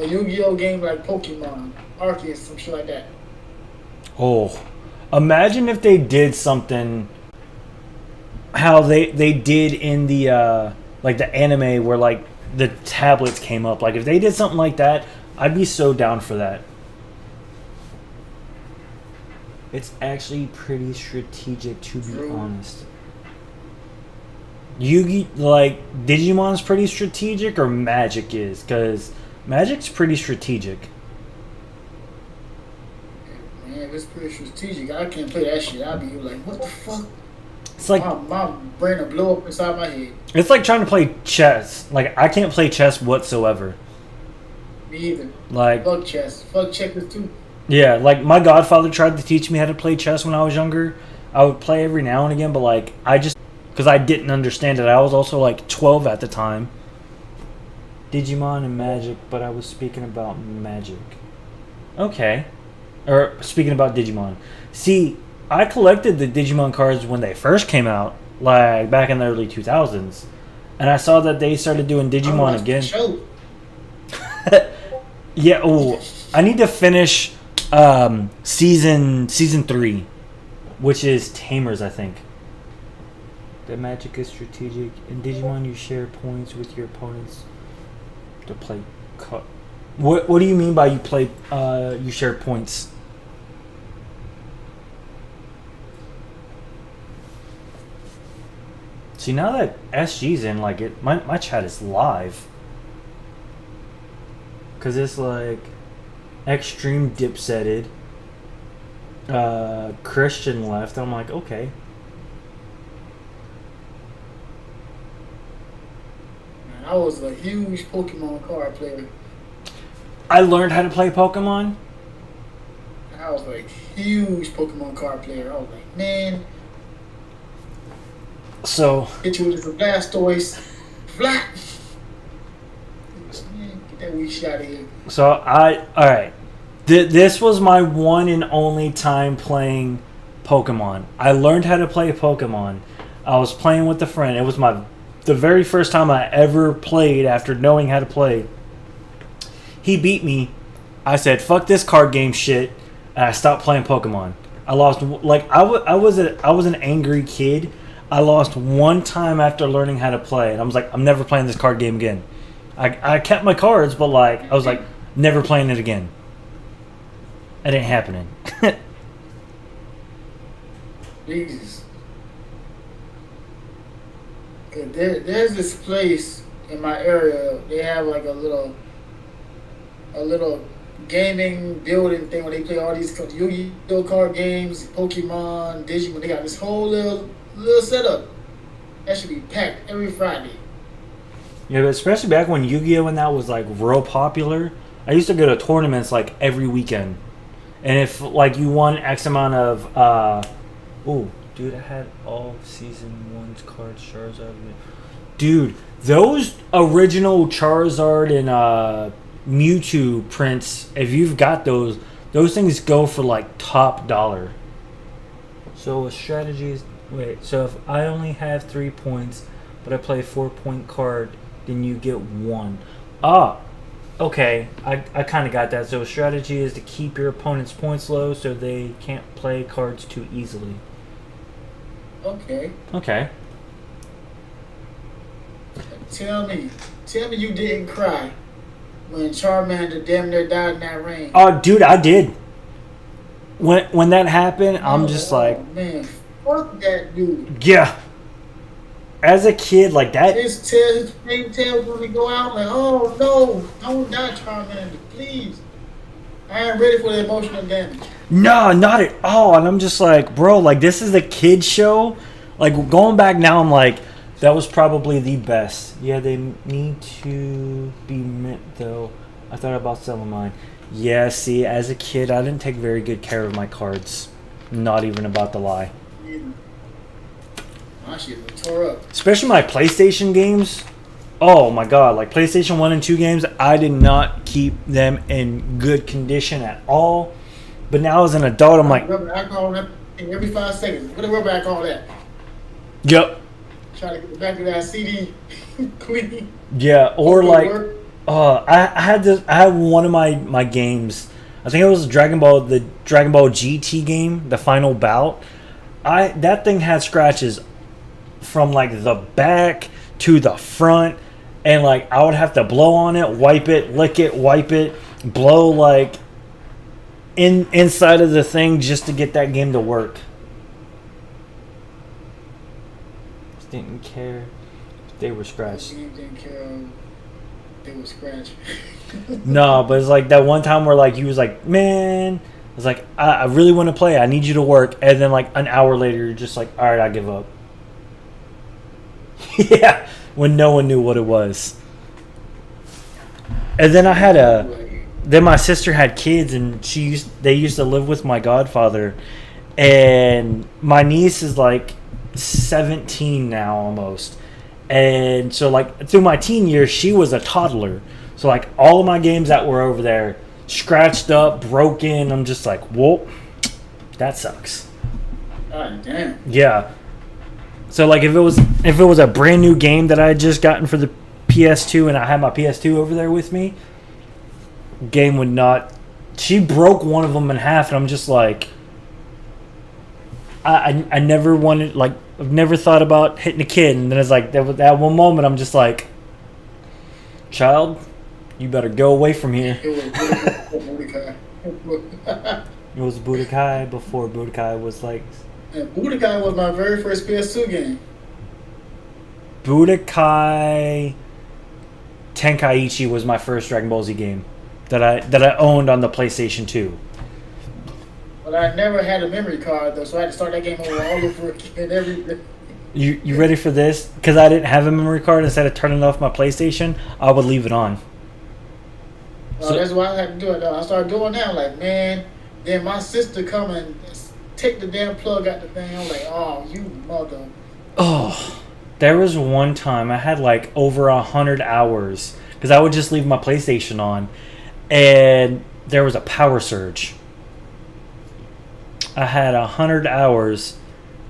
Yu-Gi-Oh! Game like Pokemon, Arceus, some shit like that. Oh. Imagine if they did something... How they did in the, like, the anime where, like, the tablets came up. Like, if they did something like that, I'd be so down for that. It's actually pretty strategic, to be honest. Like, Digimon's pretty strategic, or Magic is? Because Magic's pretty strategic. Man, it's pretty strategic. I can't play that shit. I'd be like, what the fuck? It's like... My brain will blow up inside my head. It's like trying to play chess. Like, I can't play chess whatsoever. Me either. Like... Fuck chess. Fuck checkers, too. Yeah, like, my godfather tried to teach me how to play chess when I was younger. I would play every now and again, but, like, I just... Because I didn't understand it. I was also, like, 12 at the time. Digimon and Magic, but I was speaking about Magic. Okay. Or, speaking about Digimon. See, I collected the Digimon cards when they first came out, like, back in the early 2000s. And I saw that they started doing Digimon again. Yeah, oh, I need to finish... season 3. which is Tamers, I think. The magic is strategic. In Digimon, you share points with your opponents to play. What do you mean by you play? You share points. See, now that SG's in, like my chat is live. Cause it's like extreme dipsetted. Christian left. I'm like, okay. Man, I was a huge Pokemon card player. I learned how to play Pokemon. I was like huge Pokemon card player. I was like, man. So hit you with the Blastoise. Flat. Get that weak shot of here. So alright. This was my one and only time playing Pokemon. I learned how to play Pokemon. I was playing with a friend. It was the very first time I ever played after knowing how to play. He beat me. I said, fuck this card game shit. And I stopped playing Pokemon. I lost, like, I was an angry kid. I lost one time after learning how to play. And I was like, I'm never playing this card game again. I kept my cards, but like, I was like, never playing it again. It ain't happening. Jesus. There's this place in my area. They have like a little gaming building thing where they play all these Yu-Gi-Oh card games, Pokemon, Digimon. They got this whole little setup. That should be packed every Friday. Yeah, but especially back when Yu-Gi-Oh and that was like real popular. I used to go to tournaments like every weekend. And if like you won X amount of oh, dude, I had all season 1's cards, Charizard. Dude, those original Charizard and Mewtwo prints, if you've got those things go for like top dollar. So a strategy is so if I only have 3 points, but I play a 4-point card, then you get 1. Okay, I kind of got that. So a strategy is to keep your opponent's points low so they can't play cards too easily. Okay. Tell me you didn't cry when Charmander damn near died in that rain. Oh, dude, I did. When that happened, I'm just like, man, fuck that dude. Yeah. As a kid, like that. His flame tail when we go out, like, oh no, don't die, Charmander, please. I ain't ready for the emotional damage. No, not at all. And I'm just like, bro, like this is a kid show. Like going back now, I'm like, that was probably the best. Yeah, they need to be mint though. I thought about some of mine. Yeah, see, as a kid, I didn't take very good care of my cards. Not even about to lie. My shit was tore up. Especially my PlayStation games. Oh my god, like PlayStation 1 and 2 games, I did not keep them in good condition at all. But now as an adult, I'm like, rubber alcohol every 5 seconds. Put a rubber alcohol that. Yep. Try to get back to that CD clean. Yeah, or like I had one of my games. I think it was the Dragon Ball GT game, the final bout. That thing had scratches from like the back to the front, and like I would have to blow on it, wipe it, lick it, wipe it, blow like inside of the thing just to get that game to work. Just didn't care if they were scratched. Didn't care if they were scratched. No, but it's like that one time where like he was like, man, I was like, I really want to play. I need you to work. And then like an hour later, you're just like, all right, I give up. Yeah, when no one knew what it was. And then then my sister had kids, and they used to live with my godfather, and my niece is like 17 now almost. And so like through my teen years, she was a toddler. So like all of my games that were over there, scratched up, broken. I'm just like, whoa, that sucks. God damn. Yeah. So like if it was a brand new game that I had just gotten for the PS2 and I had my PS2 over there with me, game would not. She broke one of them in half, and I'm just like, I never wanted, like, I've never thought about hitting a kid, and then it's like that one moment I'm just like, child, you better go away from here. Budokai. It was Budokai before Budokai was like. And Budokai was my very first PS2 game. Budokai Tenkaichi was my first Dragon Ball Z game that I owned on the PlayStation 2. But I never had a memory card though, so I had to start that game all over again every. You ready for this? Because I didn't have a memory card, instead of turning off my PlayStation, I would leave it on. So that's why I had to do it though. I started doing that, like, man. Then my sister come and take the damn plug out the thing. I'm like, oh, you mother. Oh, there was one time I had like over 100 hours because I would just leave my PlayStation on, and there was a power surge. I had 100 hours,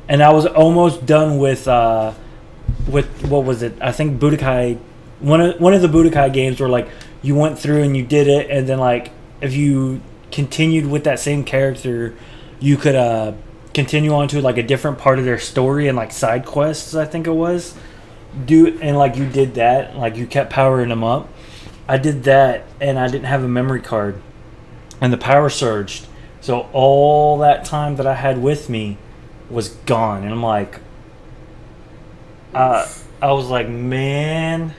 and I was almost done with what was it? I think Budokai. One of the Budokai games where like you went through and you did it, and then like if you continued with that same character, you could continue on to like a different part of their story and like side quests. I think it was and like you did that, like you kept powering them up. I did that, and I didn't have a memory card, and the power surged. So all that time that I had with me was gone, and I'm like, I was like, man,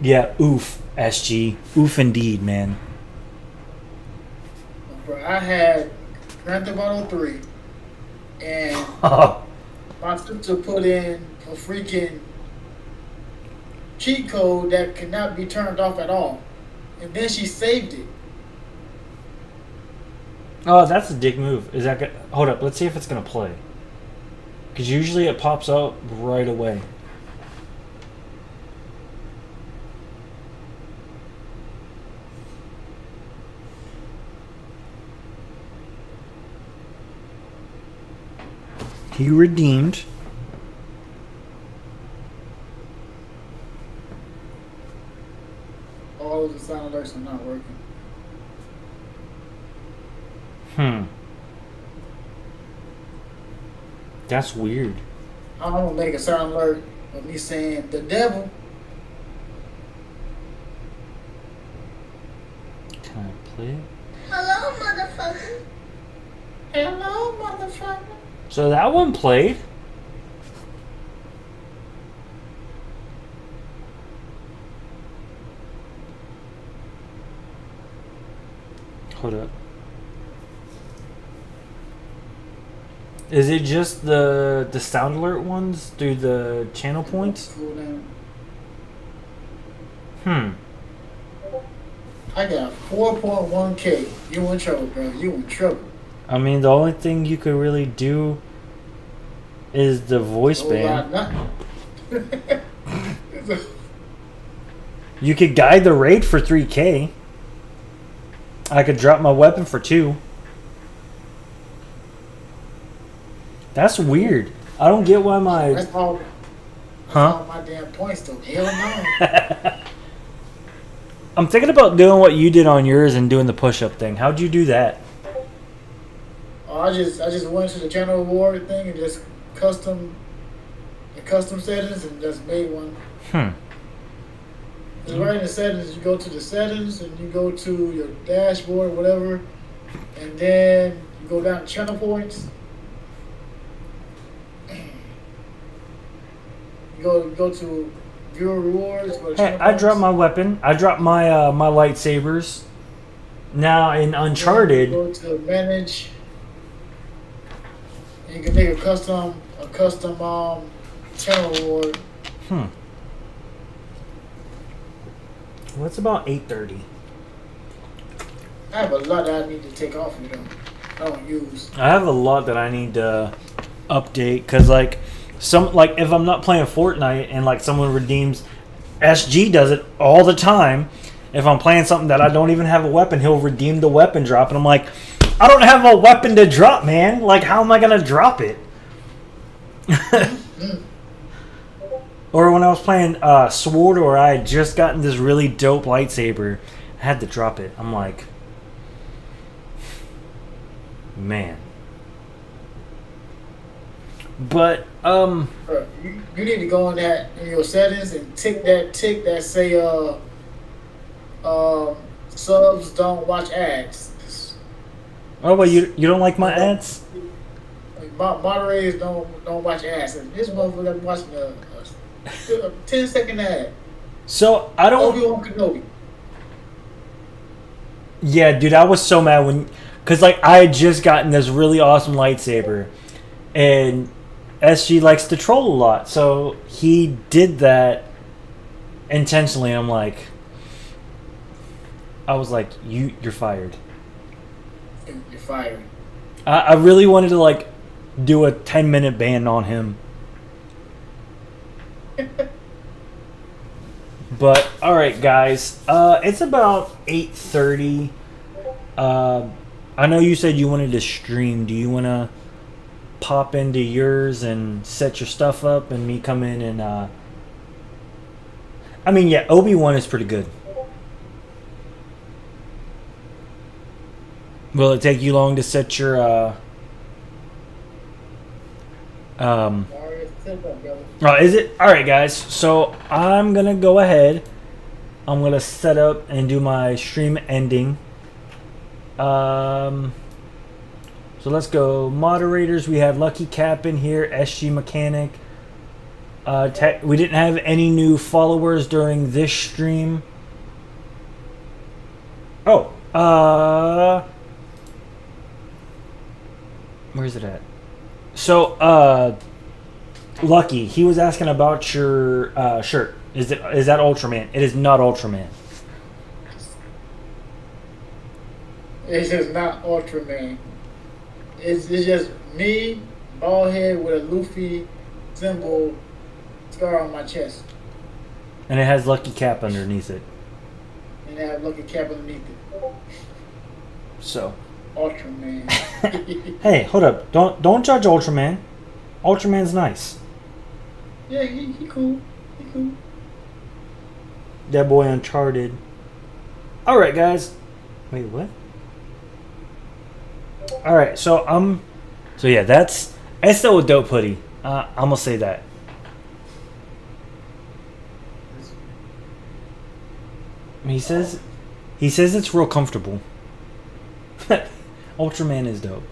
yeah, oof, SG, oof indeed, man. Bro, I had Grand Theft Auto 3, and my sister put in a freaking cheat code that cannot be turned off at all, and then she saved it. Oh, that's a dick move. Is that good? Hold up, let's see if it's gonna play. Because usually it pops up right away. He redeemed. All of the sound alerts are not working. That's weird. I'm gonna make a sound alert of me saying the devil. Can I play it? Hello, motherfucker. Hello, motherfucker. So that one played. Hold up. Is it just the sound alert ones through the channel points? Cool down. I got 4.1K. You in trouble, bro. You in trouble. I mean, the only thing you could really do is the voice ban. You could guide the raid for 3K. I could drop my weapon for 2. That's weird. I don't get why my... That's all my damn points, though. Hell no. I'm thinking about doing what you did on yours and doing the push-up thing. How'd you do that? I just went to the channel reward thing and just custom settings and just made one. It's right in the settings. You go to the settings and you go to your dashboard, whatever, and then you go down to channel points. You go to viewer rewards. Hey, I dropped my weapon. I dropped my my lightsabers. Now in Uncharted, go to manage. And you can make a custom channel reward. Well, it's about 8:30. I have a lot that I need to take off of them. I don't use. I have a lot that I need to update because like if I'm not playing Fortnite and like someone redeems, SG does it all the time. If I'm playing something that I don't even have a weapon, he'll redeem the weapon drop, and I'm like, I don't have a weapon to drop, man. Like, how am I gonna drop it? Or when I was playing Sword, or I had just gotten this really dope lightsaber, I had to drop it. I'm like, man. But You need to go in your settings and tick that say subs don't watch ads. oh, well, you don't like my ads? Moderators don't watch ads. And this motherfucker watching a 10-second ad. So I don't. Obi-Wan Kenobi. Yeah, dude, I was so mad because like I had just gotten this really awesome lightsaber, and SG likes to troll a lot, so he did that intentionally. I'm like, I was like, you're fired. You're fired. I really wanted to like do a 10-minute ban on him. But all right, guys, it's about 8:30. I know you said you wanted to stream. Do you want to pop into yours and set your stuff up, and me come in and? I mean, yeah, Obi-Wan is pretty good. Will it take you long to set your? Oh, is it? All right, guys. So I'm gonna go ahead. I'm gonna set up and do my stream ending. So let's go. Moderators. We have Lucky Cap in here. SG Mechanic. We didn't have any new followers during this stream. Oh. Where's it at? So, Lucky, he was asking about your shirt. Is that Ultraman? It is not Ultraman. It's just not Ultraman. It's just me, bald head with a Luffy symbol scar on my chest. And it has Lucky Cap underneath it. And I have Lucky Cap underneath it. So. Ultraman. Hey, hold up! Don't judge Ultraman. Ultraman's nice. Yeah, he cool. He cool. That boy Uncharted. All right, guys. Wait, what? All right, so so yeah, that's still a dope hoodie. I'm gonna say that. He says it's real comfortable. Ultraman is dope.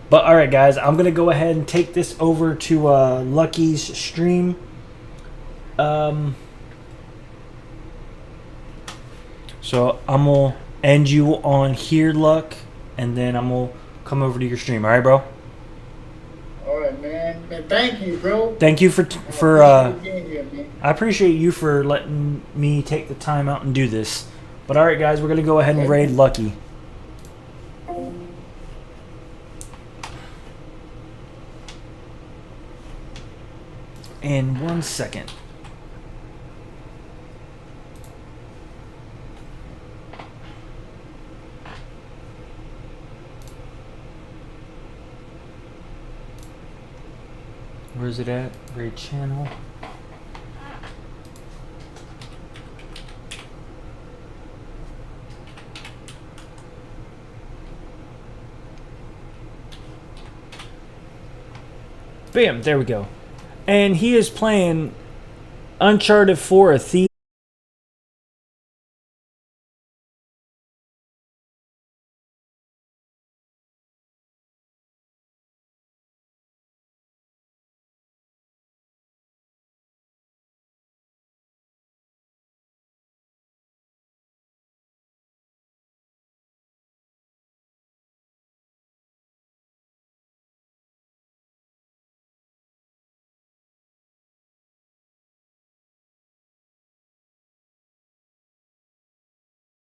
But all right, guys, I'm gonna go ahead and take this over to Lucky's stream. So I'm gonna end you on here, Luck, and then I'm gonna come over to your stream. All right, bro? All right, man. Thank you, bro. Thank you for Here, man. I appreciate you for letting me take the time out and do this. But all right, guys, we're gonna go ahead and raid Lucky. In 1 second. Where's it at? Raid channel. Bam, there we go. And he is playing Uncharted 4: A Thief.